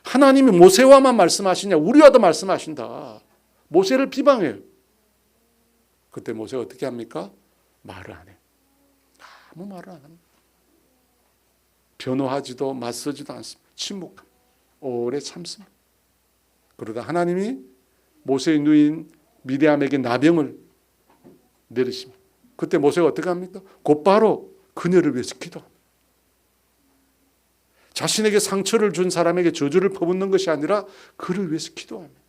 하나님이 모세와만 말씀하시냐, 우리와도 말씀하신다. 모세를 비방해요. 그때 모세가 어떻게 합니까? 말을 안 해요. 아무 말을 안 합니다. 변호하지도 맞서지도 않습니다. 침묵합니다. 오래 참습니다. 그러다 하나님이 모세의 누인 미리암에게 나병을 내리십니다. 그때 모세가 어떻게 합니까? 곧바로 그녀를 위해서 기도합니다. 자신에게 상처를 준 사람에게 저주를 퍼붓는 것이 아니라 그를 위해서 기도합니다.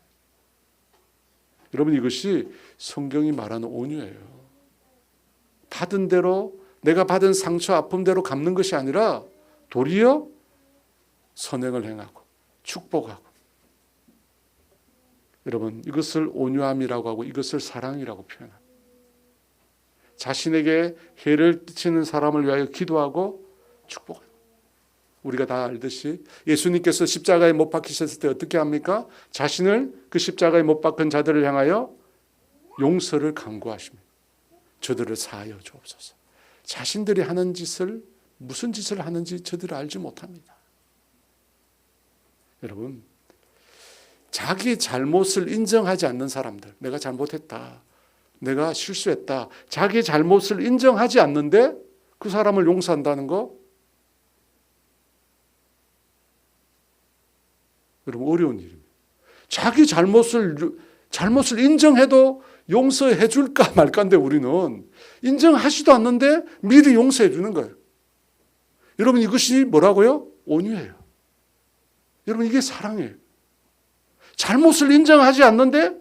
여러분, 이것이 성경이 말하는 온유예요. 받은 대로, 내가 받은 상처 아픔대로 갚는 것이 아니라 도리어 선행을 행하고 축복하고. 여러분, 이것을 온유함이라고 하고 이것을 사랑이라고 표현합니다. 자신에게 해를 끼치는 사람을 위하여 기도하고 축복합니다. 우리가 다 알듯이 예수님께서 십자가에 못 박히셨을 때 어떻게 합니까? 자신을 그 십자가에 못 박힌 자들을 향하여 용서를 간구하십니다. 저들을 사하여 주옵소서. 자신들이 하는 짓을, 무슨 짓을 하는지 저들을 알지 못합니다. 여러분, 자기 잘못을 인정하지 않는 사람들, 내가 잘못했다, 내가 실수했다, 자기 잘못을 인정하지 않는데 그 사람을 용서한다는 거, 여러분, 어려운 일입니다. 자기 잘못을 인정해도 용서해 줄까 말까인데 우리는 인정하지도 않는데 미리 용서해 주는 거예요. 여러분, 이것이 뭐라고요? 온유예요. 여러분, 이게 사랑이에요. 잘못을 인정하지 않는데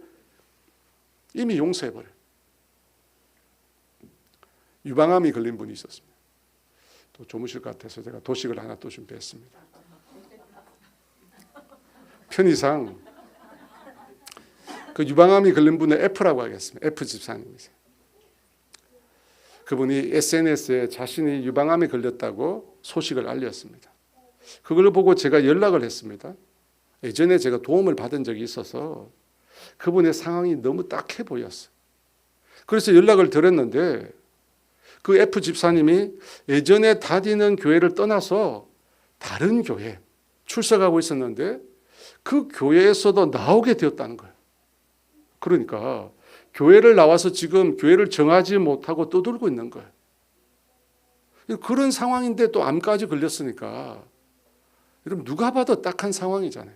이미 용서해버려요. 유방암이 걸린 분이 있었습니다. 또 조무실 것 같아서 제가 도식을 하나 또 준비했습니다. 편의상 그 유방암이 걸린 분의 F라고 하겠습니다. F 집사님이세요. 그분이 SNS에 자신이 유방암에 걸렸다고 소식을 알렸습니다. 그걸 보고 제가 연락을 했습니다. 예전에 제가 도움을 받은 적이 있어서 그분의 상황이 너무 딱해 보였어요. 그래서 연락을 드렸는데 그 F 집사님이 예전에 다니는 교회를 떠나서 다른 교회 출석하고 있었는데 그 교회에서도 나오게 되었다는 거예요. 그러니까 교회를 나와서 지금 교회를 정하지 못하고 떠들고 있는 거예요. 그런 상황인데 또 암까지 걸렸으니까 여러분, 누가 봐도 딱한 상황이잖아요.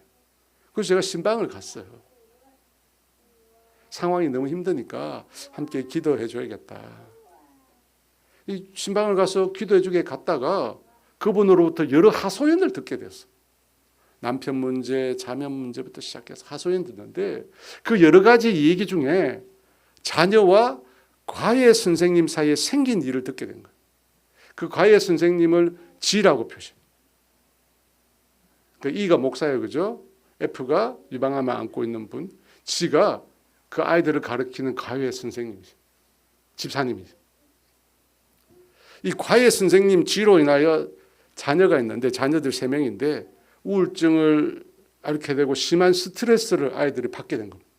그래서 제가 신방을 갔어요. 상황이 너무 힘드니까 함께 기도해 줘야겠다. 이 신방을 가서 기도해 주게 갔다가 그분으로부터 여러 하소연을 듣게 됐어요. 남편 문제, 자녀 문제부터 시작해서 하소연 듣는데 그 여러 가지 얘기 중에 자녀와 과외 선생님 사이에 생긴 일을 듣게 된 거예요. 그 과외 선생님을 G라고 표시합니다. 그 E가 목사예요, 그죠? F가 유방암을 안고 있는 분, G가 그 아이들을 가르치는 과외 선생님이세요. 집사님이세요. 이 과외 선생님 G로 인하여 자녀가 있는데 자녀들 3명인데 우울증을 앓게 되고 심한 스트레스를 아이들이 받게 된 겁니다.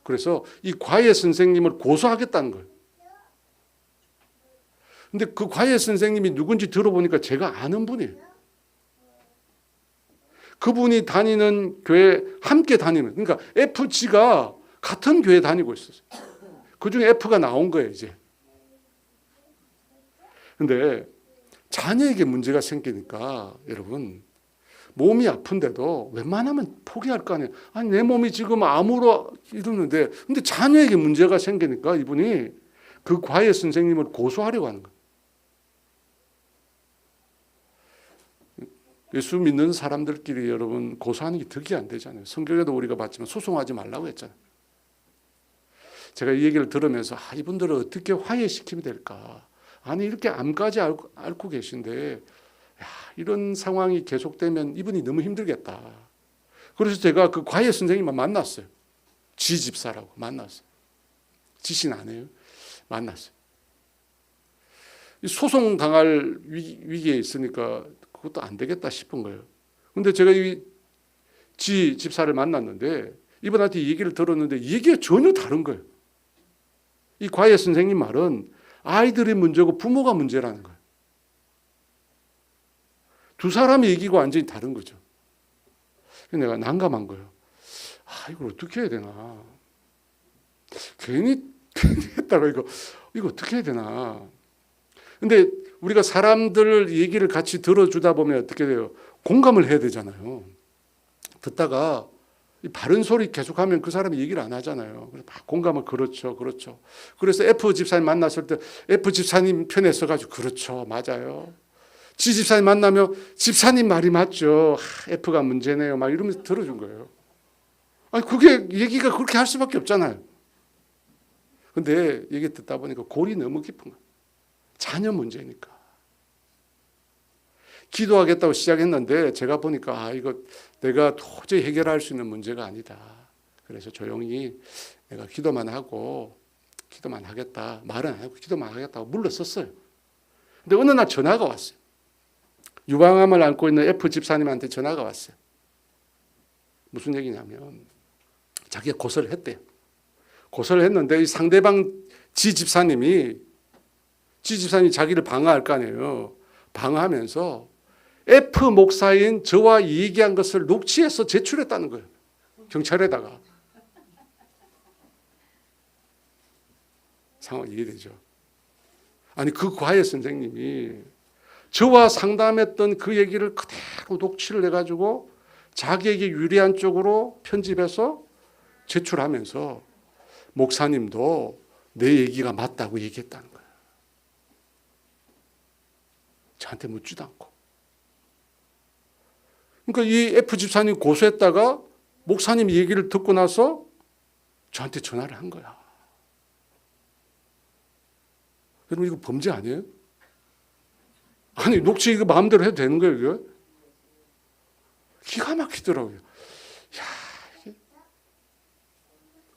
그래서 이 과외 선생님을 고소하겠다는 거예요. 근데 그 과외 선생님이 누군지 들어보니까 제가 아는 분이에요. 그분이 다니는 교회 함께 다니는, 그러니까 FG가 같은 교회 다니고 있었어요. 그중에 F가 나온 거예요, 이제. 근데 자녀에게 문제가 생기니까 여러분, 몸이 아픈데도 웬만하면 포기할 거 아니에요. 아니, 내 몸이 지금 암으로 이러는데, 근데 자녀에게 문제가 생기니까 이분이 그 과외 선생님을 고소하려고 하는 거예요. 예수 믿는 사람들끼리 여러분 고소하는 게 득이 안 되잖아요. 성경에도 우리가 봤지만 소송하지 말라고 했잖아요. 제가 이 얘기를 들으면서 이분들을 어떻게 화해시키면 될까? 아니 이렇게 암까지 앓고 계신데 이런 상황이 계속되면 이분이 너무 힘들겠다. 그래서 제가 그 과외 선생님만 만났어요. 지 집사라고 만났어요. 지신 안 해요. 만났어요. 소송 당할 위기에 있으니까 그것도 안 되겠다 싶은 거예요. 근데 제가 이 지 집사를 만났는데 이분한테 얘기를 들었는데 얘기가 전혀 다른 거예요. 이 과외 선생님 말은 아이들이 문제고 부모가 문제라는 거예요. 두 사람의 얘기가 완전히 다른 거죠. 내가 난감한 거예요. 이걸 어떻게 해야 되나. 괜히 했다가 이거 어떻게 해야 되나. 근데 우리가 사람들 얘기를 같이 들어주다 보면 어떻게 돼요? 공감을 해야 되잖아요. 듣다가 바른 소리 계속하면 그 사람이 얘기를 안 하잖아요. 그래서 막 공감을 그렇죠. 그래서 F 집사님 만났을 때 F 집사님 편에 서가지고 그렇죠. 맞아요. G 집사님 만나면 집사님 말이 맞죠. F가 문제네요. 막 이러면서 들어준 거예요. 아니 그게 얘기가 그렇게 할 수밖에 없잖아요. 근데 얘기 듣다 보니까 골이 너무 깊은 거예요. 자녀 문제니까. 기도하겠다고 시작했는데 제가 보니까 이거 내가 도저히 해결할 수 있는 문제가 아니다. 그래서 조용히 내가 기도만 하겠다. 말은 안 하고 기도만 하겠다고 물러섰어요. 근데 어느 날 전화가 왔어요. 유방암을 앓고 있는 F 집사님한테 전화가 왔어요. 무슨 얘기냐면 자기가 고소를 했대요. 고소를 했는데 이 상대방 지 집사님이 자기를 방어할 거 아니에요. 방어하면서 F 목사인 저와 얘기한 것을 녹취해서 제출했다는 거예요. 경찰에다가. 상황 이해되죠? 아니 그 과외 선생님이 저와 상담했던 그 얘기를 그대로 녹취를 해가지고 자기에게 유리한 쪽으로 편집해서 제출하면서 목사님도 내 얘기가 맞다고 얘기했다는 거예요. 저한테 묻지도 않고. 그러니까 이 F 집사님 고소했다가 목사님 얘기를 듣고 나서 저한테 전화를 한 거야. 여러분 이거 범죄 아니에요? 아니 녹취 이거 마음대로 해도 되는 거예요 이거? 기가 막히더라고요.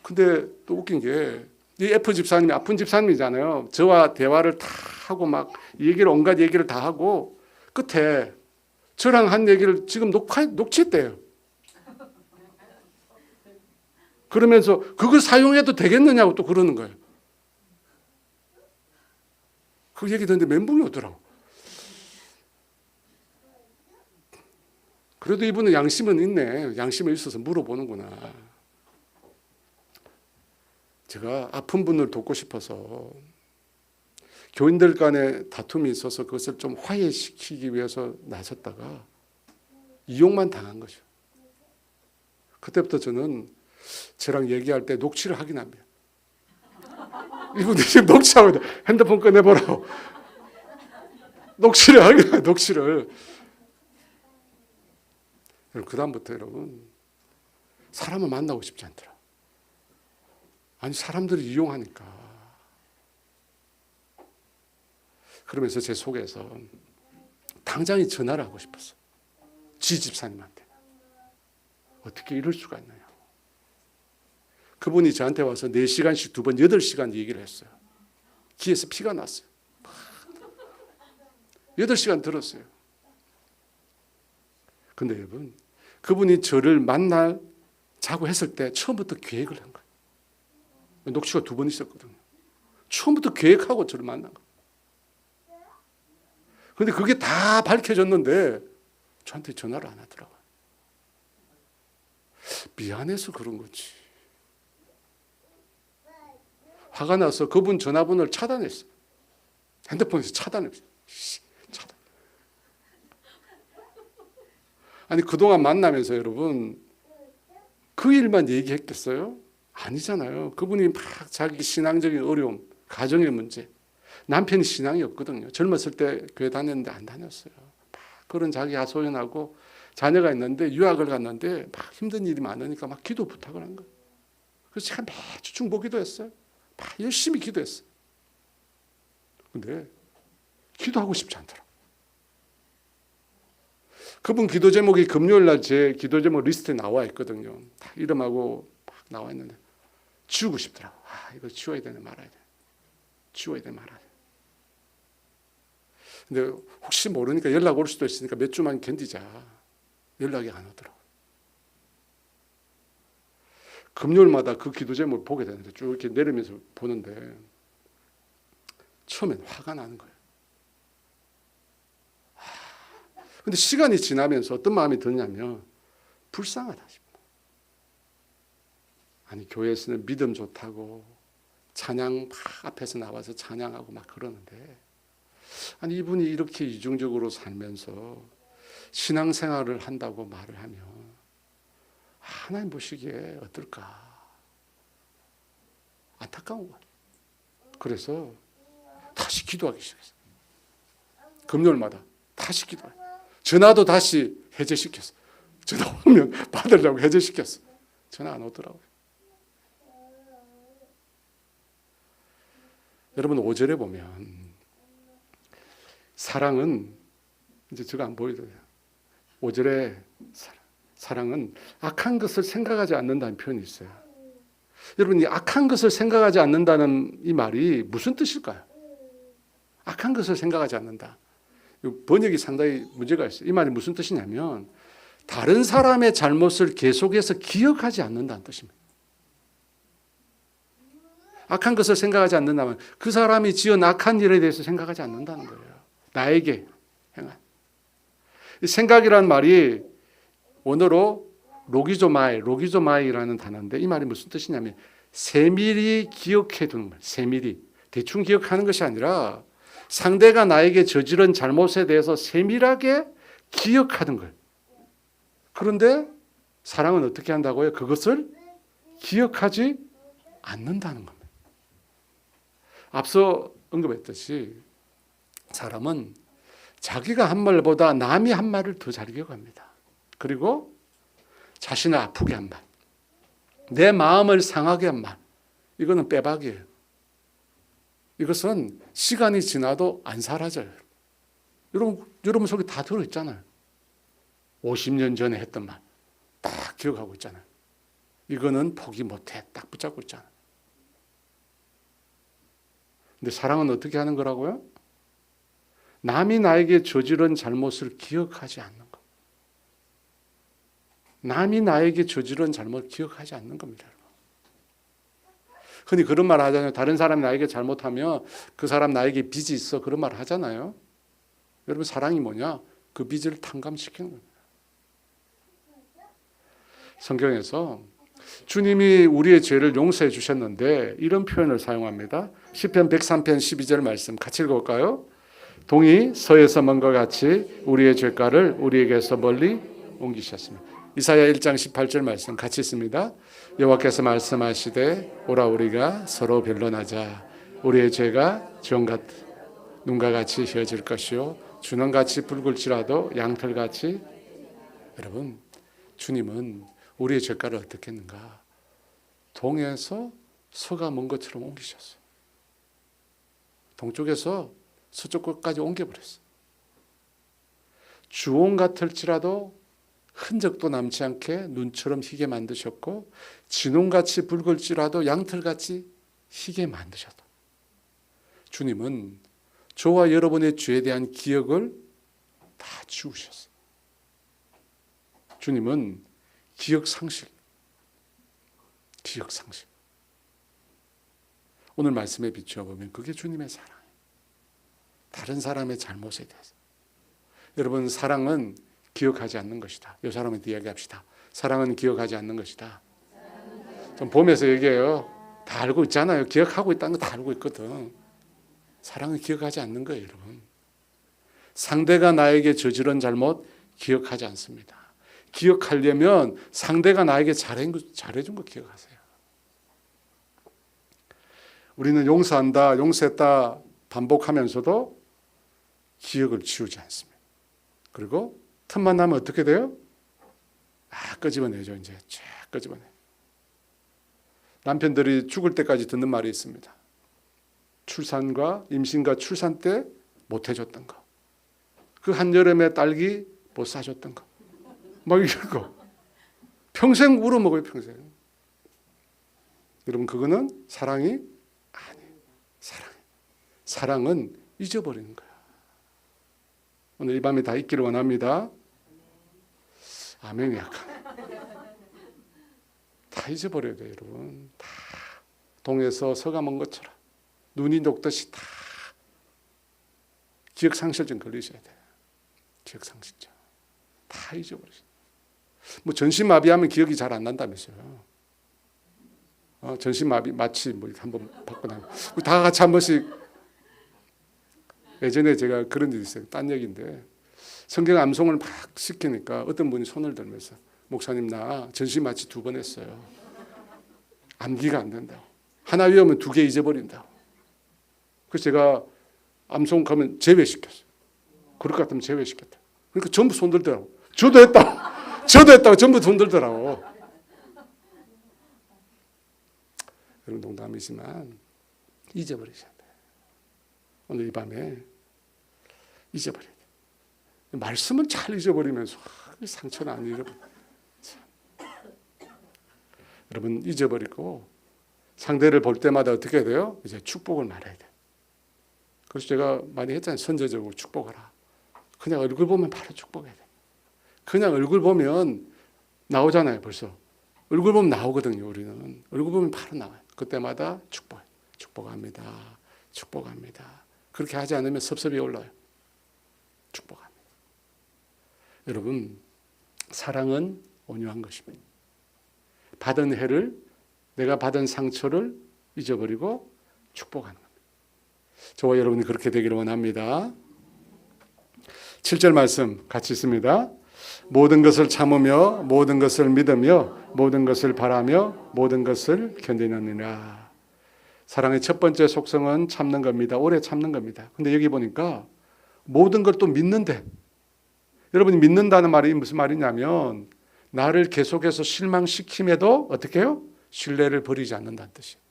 근데 또 웃긴 게 이 F 집사님이 아픈 집사님이잖아요. 저와 대화를 다 하고 막 온갖 얘기를 다 하고 끝에 저랑 한 얘기를 지금 녹취했대요. 그러면서 그걸 사용해도 되겠느냐고 또 그러는 거예요. 그 얘기 듣는데 멘붕이 오더라고. 그래도 이분은 양심은 있네. 양심이 있어서 물어보는구나. 제가 아픈 분을 돕고 싶어서 교인들 간에 다툼이 있어서 그것을 좀 화해시키기 위해서 나섰다가 이용만 당한 거죠. 그때부터 저는 저랑 얘기할 때 녹취를 하긴 합니다. 이분들 지금 녹취하고 있다. 핸드폰 꺼내보라고. 녹취를 하긴 해요. 녹취를. 그 다음부터 여러분 사람을 만나고 싶지 않더라. 아니 사람들이 이용하니까. 그러면서 제 속에서 당장에 전화를 하고 싶었어. 지 집사님한테. 어떻게 이럴 수가 있느냐. 그분이 저한테 와서 4시간씩 2번 8시간 얘기를 했어요. 귀에서 피가 났어요. 8시간 들었어요. 근데 여러분, 그분이 저를 만나자고 했을 때 처음부터 계획을 한 거예요. 녹취가 2번 있었거든요. 처음부터 계획하고 저를 만난 거예요. 근데 그게 다 밝혀졌는데 저한테 전화를 안 하더라고요. 미안해서 그런 거지. 화가 나서 그분 전화번호를 차단했어요. 핸드폰에서 차단했어요. 차단. 아니, 그동안 만나면서 여러분, 그 일만 얘기했겠어요? 아니잖아요. 그분이 막 자기 신앙적인 어려움, 가정의 문제, 남편이 신앙이 없거든요. 젊었을 때 교회 다녔는데 안 다녔어요. 막 그런 자기 하소연하고 자녀가 있는데 유학을 갔는데 막 힘든 일이 많으니까 막 기도 부탁을 한 거예요. 그래서 제가 매주 중보기도 했어요. 막 열심히 기도했어요. 근데 기도하고 싶지 않더라고요. 그분 기도 제목이 금요일 날 제 기도 제목 리스트에 나와 있거든요. 다 이름하고 막 나와 있는데 지우고 싶더라고요. 이거 지워야 되네, 말아야 돼. 지워야 돼, 말아야 돼. 근데 혹시 모르니까 연락 올 수도 있으니까 몇 주만 견디자. 연락이 안 오더라고요. 금요일마다 그 기도 제목을 보게 되는데 쭉 이렇게 내리면서 보는데 처음엔 화가 나는 거예요. 근데 시간이 지나면서 어떤 마음이 드냐면 불쌍하다 싶어. 아니, 교회에서는 믿음 좋다고 찬양 막 앞에서 나와서 찬양하고 막 그러는데, 아니, 이분이 이렇게 이중적으로 살면서 신앙생활을 한다고 말을 하면 하나님 보시기에 어떨까 안타까운 거예요. 그래서 다시 기도하기 시작했어요. 금요일마다 다시 기도해요. 전화도 다시 해제시켰어. 전화 오면 받으려고 해제시켰어. 전화 안 오더라고요. 여러분, 5절에 보면 사랑은, 이제 제가 안 보여드려요. 5절에 사랑은 악한 것을 생각하지 않는다는 표현이 있어요. 여러분, 이 악한 것을 생각하지 않는다는 이 말이 무슨 뜻일까요? 악한 것을 생각하지 않는다. 번역이 상당히 문제가 있어요. 이 말이 무슨 뜻이냐면 다른 사람의 잘못을 계속해서 기억하지 않는다는 뜻입니다. 악한 것을 생각하지 않는다면 그 사람이 지은 악한 일에 대해서 생각하지 않는다는 거예요. 나에게 행한. 생각이란 말이 원어로 로기조마이라는 단어인데 이 말이 무슨 뜻이냐면 세밀히 기억해 두는 거예요. 세밀히. 대충 기억하는 것이 아니라 상대가 나에게 저지른 잘못에 대해서 세밀하게 기억하는 거예요. 그런데 사랑은 어떻게 한다고요? 그것을 기억하지 않는다는 겁니다. 앞서 언급했듯이 사람은 자기가 한 말보다 남이 한 말을 더 잘 기억합니다. 그리고 자신을 아프게 한 말, 내 마음을 상하게 한 말, 이거는 빼박이에요. 이것은 시간이 지나도 안 사라져요. 여러분 속에 다 들어있잖아요. 50년 전에 했던 말 딱 기억하고 있잖아요. 이거는 포기 못해 딱 붙잡고 있잖아요. 근데 사랑은 어떻게 하는 거라고요? 남이 나에게 저지른 잘못을 기억하지 않는 것. 남이 나에게 저지른 잘못을 기억하지 않는 겁니다. 흔히 그런 말 하잖아요. 다른 사람이 나에게 잘못하면 그 사람 나에게 빚이 있어. 그런 말 하잖아요. 여러분, 사랑이 뭐냐? 그 빚을 탕감시키는 겁니다. 성경에서 주님이 우리의 죄를 용서해 주셨는데 이런 표현을 사용합니다. 시편 103편 12절 말씀 같이 읽어볼까요? 동이 서에서 먼 것 같이 우리의 죄가를 우리에게서 멀리 옮기셨습니다. 이사야 1장 18절 말씀 같이 있습니다. 여호와께서 말씀하시되 오라 우리가 서로 변론하자. 우리의 죄가 눈과 같이 휘어질 것이요 주는같이 붉을지라도 양털같이. 여러분, 주님은 우리의 죄가를 어떻게 했는가? 동에서 서가 먼 것처럼 옮기셨어요. 동쪽에서 서쪽 끝까지 옮겨버렸어요. 주홍 같을지라도 흔적도 남지 않게 눈처럼 희게 만드셨고 진홍같이 붉을지라도 양털같이 희게 만드셨다. 주님은 저와 여러분의 죄에 대한 기억을 다 지우셨어요. 주님은 기억상실. 오늘 말씀에 비추어 보면 그게 주님의 사랑이에요. 다른 사람의 잘못에 대해서. 여러분, 사랑은 기억하지 않는 것이다. 이 사람한테 이야기합시다. 사랑은 기억하지 않는 것이다. 좀 보면서 얘기해요. 다 알고 있잖아요. 기억하고 있다는 거 다 알고 있거든. 사랑은 기억하지 않는 거예요, 여러분. 상대가 나에게 저지른 잘못 기억하지 않습니다. 기억하려면 상대가 나에게 잘해준 거 기억하세요. 우리는 용서한다, 용서했다 반복하면서도 기억을 지우지 않습니다. 그리고 틈만 나면 어떻게 돼요? 끄집어내죠. 이제 쫙 끄집어내. 남편들이 죽을 때까지 듣는 말이 있습니다. 출산과 임신과 출산 때 못 해줬던 거. 그 한여름에 딸기 못 사줬던 거. 막 이런 거. 평생 울어먹어요, 평생. 여러분, 그거는 사랑이 아니에요. 사랑은 잊어버리는 거야. 오늘 이 밤에 다 잊기를 원합니다. 아멘이 약간. 다 잊어버려야 돼요, 여러분. 다 동에서 서가 먼 것처럼 눈이 녹듯이 다 기억상실증 걸리셔야 돼요. 기억상실증. 다 잊어버리세요. 뭐 전신마비하면 기억이 잘 안 난다면서요. 전신마비 마취 뭐 한번 받고 나면 다 같이 한 번씩. 예전에 제가 그런 일이 있어요. 딴 얘기인데 성경 암송을 막 시키니까 어떤 분이 손을 들면서 목사님 나 전신마취 2번 했어요. 암기가 안 된다고. 하나 외우면 2개 잊어버린다고. 그래서 제가 암송 가면 제외시켰어요. 그럴 것 같으면 제외시켰다. 그러니까 전부 손 들더라고. 저도 했다고 전부 손 들더라고. 여러분, 농담이지만 잊어버리셔야 돼요. 오늘 이 밤에 잊어버려야 돼요. 말씀은 잘 잊어버리면서 상처는 안 잊어버려요. 여러분, 잊어버리고 상대를 볼 때마다 어떻게 해야 돼요? 이제 축복을 말해야 돼요. 그래서 제가 많이 했잖아요. 선제적으로 축복하라. 그냥 얼굴 보면 바로 축복해야 돼요. 그냥 얼굴 보면 나오잖아요, 벌써. 얼굴 보면 나오거든요, 우리는. 얼굴 보면 바로 나와요. 그때마다 축복해요. 축복합니다. 축복합니다. 그렇게 하지 않으면 섭섭이 올라요. 축복합니다. 여러분, 사랑은 온유한 것입니다. 받은 해를, 내가 받은 상처를 잊어버리고 축복하는 겁니다. 저와 여러분이 그렇게 되기를 원합니다. 7절 말씀 같이 있습니다. 모든 것을 참으며 모든 것을 믿으며 모든 것을 바라며 모든 것을 견디느니라. 사랑의 첫 번째 속성은 참는 겁니다. 오래 참는 겁니다. 근데 여기 보니까 모든 걸 또 믿는데, 여러분이 믿는다는 말이 무슨 말이냐면 나를 계속해서 실망시킴에도 어떻게 해요? 신뢰를 버리지 않는다는 뜻이에요.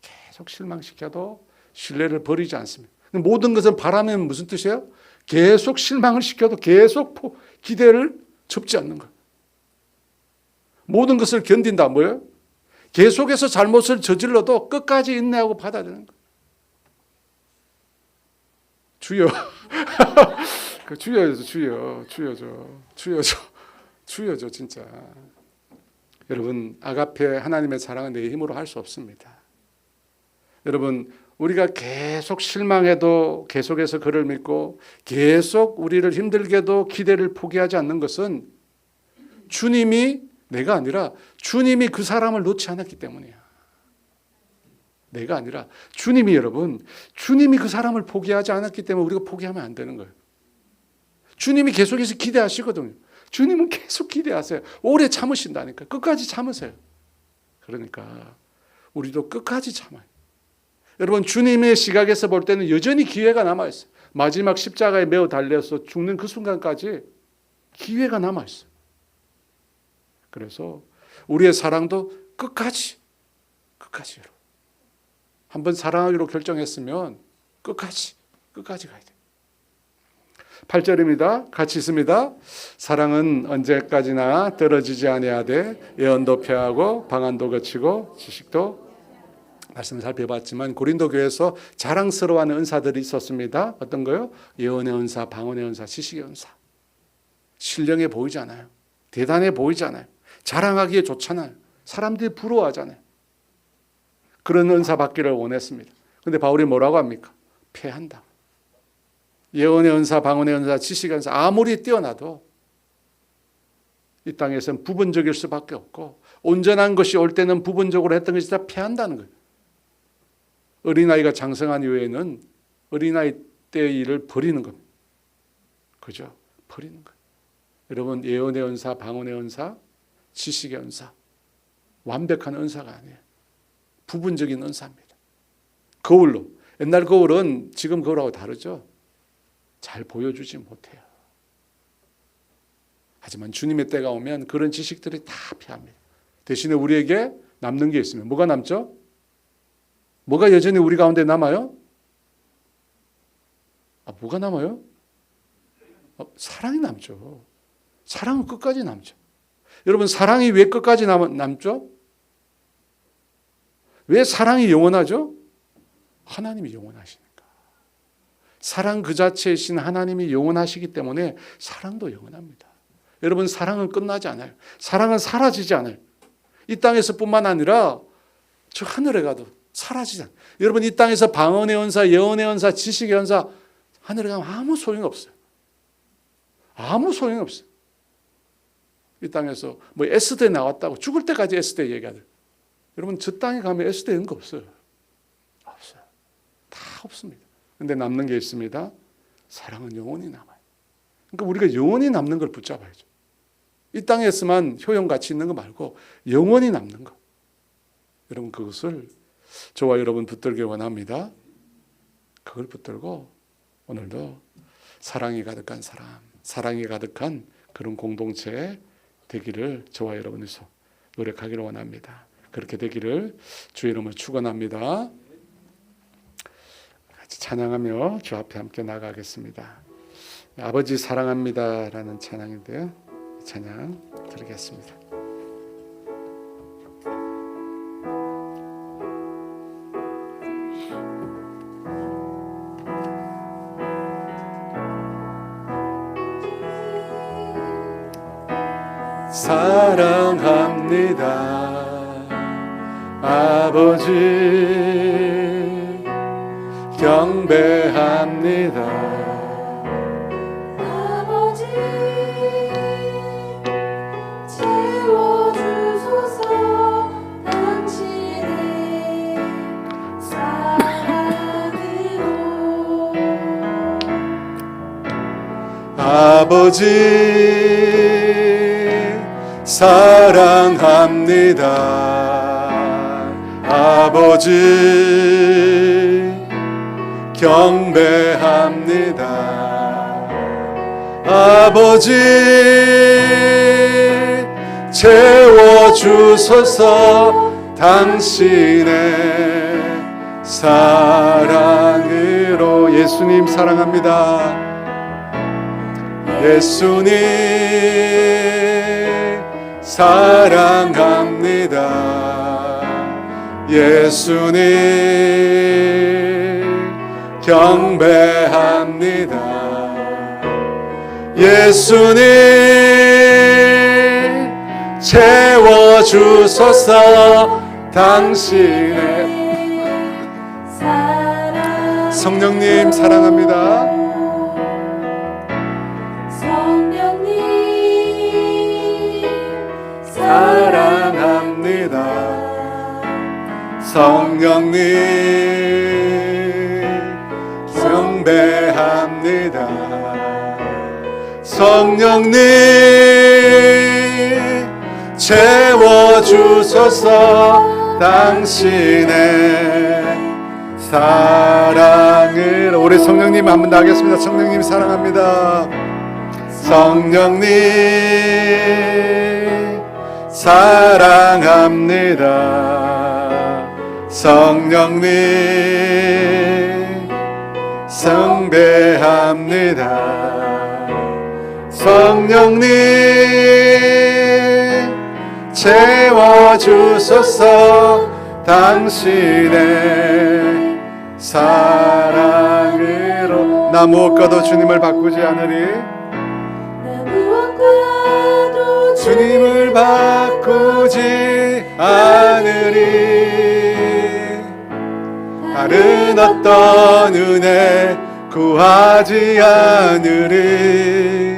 계속 실망시켜도 신뢰를 버리지 않습니다. 모든 것을 바라면 무슨 뜻이에요? 계속 실망을 시켜도 계속 기대를 접지 않는 거예요. 모든 것을 견딘다 뭐예요? 계속해서 잘못을 저질러도 끝까지 인내하고 받아들이는 거예요. 주여. 주여죠 진짜. 여러분, 아가페 하나님의 사랑은 내 힘으로 할 수 없습니다. 여러분, 우리가 계속 실망해도 계속해서 그를 믿고 계속 우리를 힘들게도 기대를 포기하지 않는 것은 주님이, 내가 아니라 주님이 그 사람을 놓지 않았기 때문이야. 내가 아니라 주님이, 여러분, 주님이 그 사람을 포기하지 않았기 때문에 우리가 포기하면 안 되는 거예요. 주님이 계속해서 기대하시거든요. 주님은 계속 기대하세요. 오래 참으신다니까. 끝까지 참으세요. 그러니까 우리도 끝까지 참아요. 여러분, 주님의 시각에서 볼 때는 여전히 기회가 남아있어요. 마지막 십자가에 매어 달려서 죽는 그 순간까지 기회가 남아있어요. 그래서 우리의 사랑도 끝까지 여러분. 한번 사랑하기로 결정했으면 끝까지 가야 돼요. 8절입니다. 같이 있습니다. 사랑은 언제까지나 떨어지지 아니하되 예언도 폐하고 방언도 거치고 지식도, 말씀을 살펴봤지만 고린도 교회에서 자랑스러워하는 은사들이 있었습니다. 어떤 거요? 예언의 은사, 방언의 은사, 지식의 은사. 신령해 보이지 않아요. 대단해 보이잖아요. 자랑하기에 좋잖아요. 사람들이 부러워하잖아요. 그런 은사 받기를 원했습니다. 그런데 바울이 뭐라고 합니까? 패한다. 예언의 은사, 방언의 은사, 지식의 은사 아무리 뛰어나도 이 땅에서는 부분적일 수밖에 없고 온전한 것이 올 때는 부분적으로 했던 것이 다 패한다는 거예요. 어린아이가 장성한 이후에는 어린아이 때의 일을 버리는 겁니다. 그죠? 버리는 거예요. 여러분, 예언의 은사, 방언의 은사, 지식의 은사 완벽한 은사가 아니에요. 부분적인 은사입니다. 거울로, 옛날 거울은 지금 거울하고 다르죠. 잘 보여주지 못해요. 하지만 주님의 때가 오면 그런 지식들이 다 패합니다. 대신에 우리에게 남는 게 있으면 뭐가 남죠? 뭐가 여전히 우리 가운데 남아요? 뭐가 남아요? 사랑이 남죠. 사랑은 끝까지 남죠. 여러분, 사랑이 왜 끝까지 남죠? 왜 사랑이 영원하죠? 하나님이 영원하시니까. 사랑 그 자체이신 하나님이 영원하시기 때문에 사랑도 영원합니다. 여러분, 사랑은 끝나지 않아요. 사랑은 사라지지 않아요. 이 땅에서뿐만 아니라 저 하늘에 가도 사라지지 않아요. 여러분, 이 땅에서 방언의 은사, 예언의 은사, 지식의 은사 하늘에 가면 아무 소용이 없어요. 아무 소용이 없어요. 이 땅에서 뭐 S대 나왔다고 죽을 때까지 S대 얘기하들. 여러분, 저 땅에 가면 S대 있는 거 없어요. 없어요. 다 없습니다. 그런데 남는 게 있습니다. 사랑은 영원히 남아요. 그러니까 우리가 영원히 남는 걸 붙잡아야죠. 이 땅에서만 효용가치 있는 거 말고 영원히 남는 거. 여러분, 그것을 저와 여러분 붙들기 원합니다. 그걸 붙들고 오늘도 사랑이 가득한 사람, 사랑이 가득한 그런 공동체 되기를 저와 여러분에서 노력하기를 원합니다. 그렇게 되기를 주의 이름으로 축원합니다. 같이 찬양하며 주 앞에 함께 나가겠습니다. 아버지 사랑합니다라는 찬양인데요. 찬양 드리겠습니다. 사랑합니다. 아버지 경배합니다. 아버지 채워주소서. 당신의 사랑으로. 아버지 사랑합니다. 아버지 경배합니다. 아버지 채워주소서. 당신의 사랑으로. 예수님 사랑합니다. 예수님 사랑합니다. 예수님 경배합니다. 예수님 채워주소서. 당신의 성령님 사랑합니다. 사랑합니다. 성령님 경배합니다. 성령님 채워주소서. 당신의 사랑을. 우리 성령님 한 번 더 하겠습니다. 성령님 사랑합니다. 성령님 사랑합니다. 성령님 숭배합니다. 성령님 채워주소서. 당신의 사랑으로. 나 무엇과도 주님을 바꾸지 않으리. 나 무엇과도 주님을 바꾸지 않으리. 다른 어떤 은혜 구하지 않으리.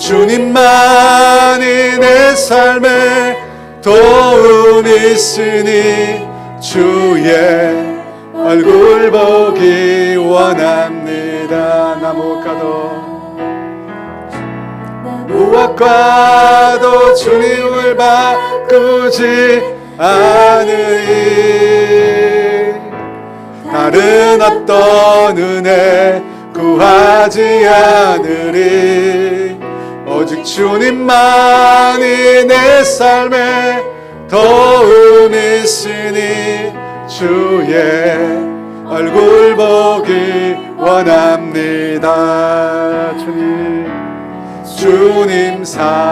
주님만이 내 삶에 도움이 있으니 주의 얼굴 보기 원합니다. 나 무엇과도 주님을 바꾸지 않으리. 다른 어떤 은혜 구하지 않으리. 오직 주님만이 내 삶에 도움이 있으니 주의 얼굴 보기 원합니다. 주님 사랑해요.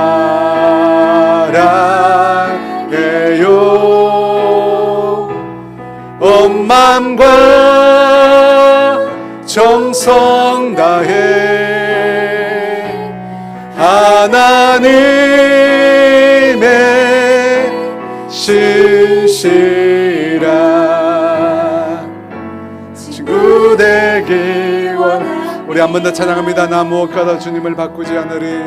온 마음과 정성 다해 하나님의 신실한 친구 되기 원. 우리 한 번 더 찬양합니다. 나 무엇과도 주님을 바꾸지 않으리.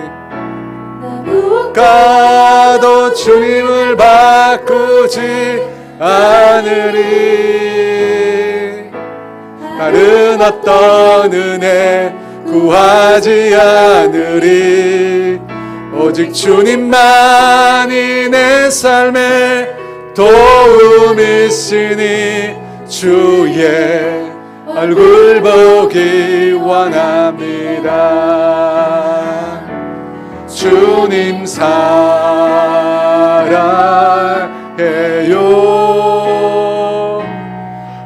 무엇과도 주님을 바꾸지 않으리. 다른 어떤 은혜 구하지 않으리. 오직 주님만이 내 삶에 도움이 있으니 주의 얼굴 보기 원합니다. 주님 사랑해요.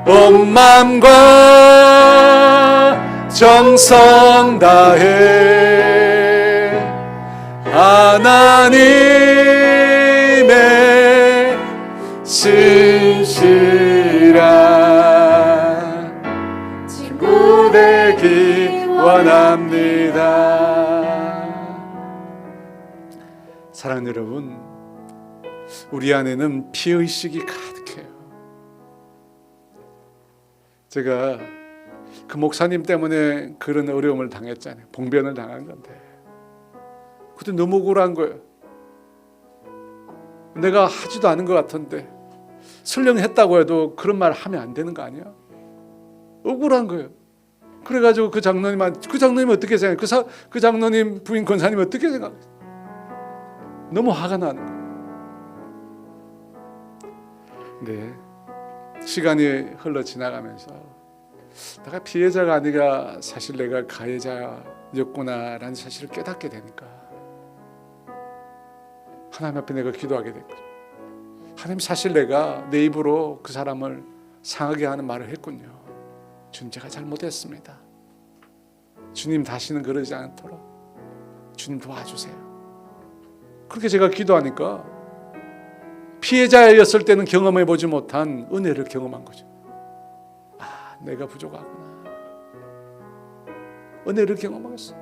온 마음과 정성 다해 하나님의 신실한 친구 되기 원합니다. 사랑하는 여러분, 우리 안에는 피의식이 가득해요. 제가 그 목사님 때문에 그런 어려움을 당했잖아요. 봉변을 당한 건데 그때 너무 억울한 거예요. 내가 하지도 않은 것 같은데 설령 했다고 해도 그런 말 하면 안 되는 거 아니야? 억울한 거예요. 그래가지고 그 장로님 어떻게 생각해요? 그 장로님 부인 권사님 어떻게 생각해요? 너무 화가 나는 거예요. 네, 시간이 흘러 지나가면서 내가 피해자가 아니라 사실 내가 가해자였구나라는 사실을 깨닫게 되니까 하나님 앞에 내가 기도하게 됐거든요. 하나님, 사실 내가 내 입으로 그 사람을 상하게 하는 말을 했군요. 주님, 제가 잘못했습니다. 주님, 다시는 그러지 않도록 주님 도와주세요. 그렇게 제가 기도하니까 피해자였을 때는 경험해보지 못한 은혜를 경험한 거죠. 아, 내가 부족하구나. 은혜를 경험하겠어.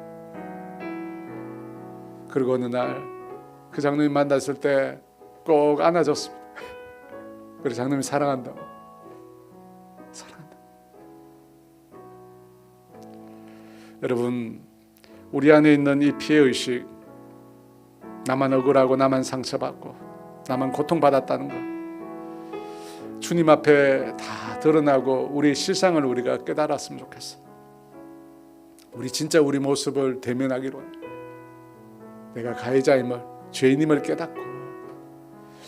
그리고 어느 날 그 장로님 만났을 때 꼭 안아줬습니다. 그래서 장로님 사랑한다고. 사랑한다. 여러분, 우리 안에 있는 이 피해의식, 나만 억울하고 나만 상처받고 나만 고통받았다는 거, 주님 앞에 다 드러나고 우리의 실상을 우리가 깨달았으면 좋겠어. 우리 진짜 우리 모습을 대면하기로 합니다. 내가 가해자임을, 죄인임을 깨닫고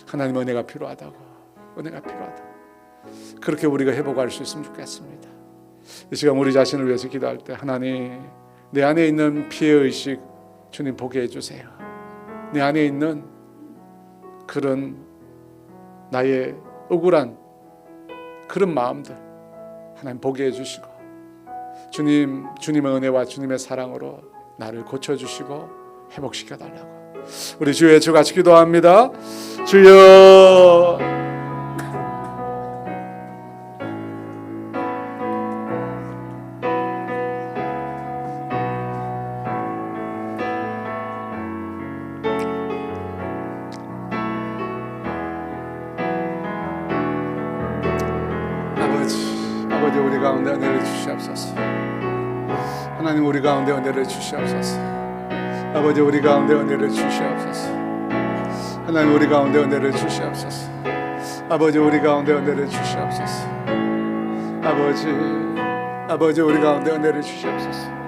하나님 은혜가 필요하다고, 은혜가 필요하다. 그렇게 우리가 회복할 수 있으면 좋겠습니다. 이 시간 우리 자신을 위해서 기도할 때, 하나님, 내 안에 있는 피해의식 주님 보게 해주세요. 내 안에 있는 그런 나의 억울한 그런 마음들 하나님 보게 해주시고, 주님의 은혜와 주님의 사랑으로 나를 고쳐주시고 회복시켜달라고 우리 주 예수 같이 기도합니다. 주여, 아버지 우리 가운데 은혜를 주시옵소서. 하나님 우리 가운데 은혜를 주시옵소서. 아버지 우리 가운데 은혜를 주시옵소서. 하나님 우리 가운데 은혜를 주시옵소서. 아버지 우리 가운데 은혜를 주시옵소서. 아버지 우리 가운데 은혜를 주시옵소서.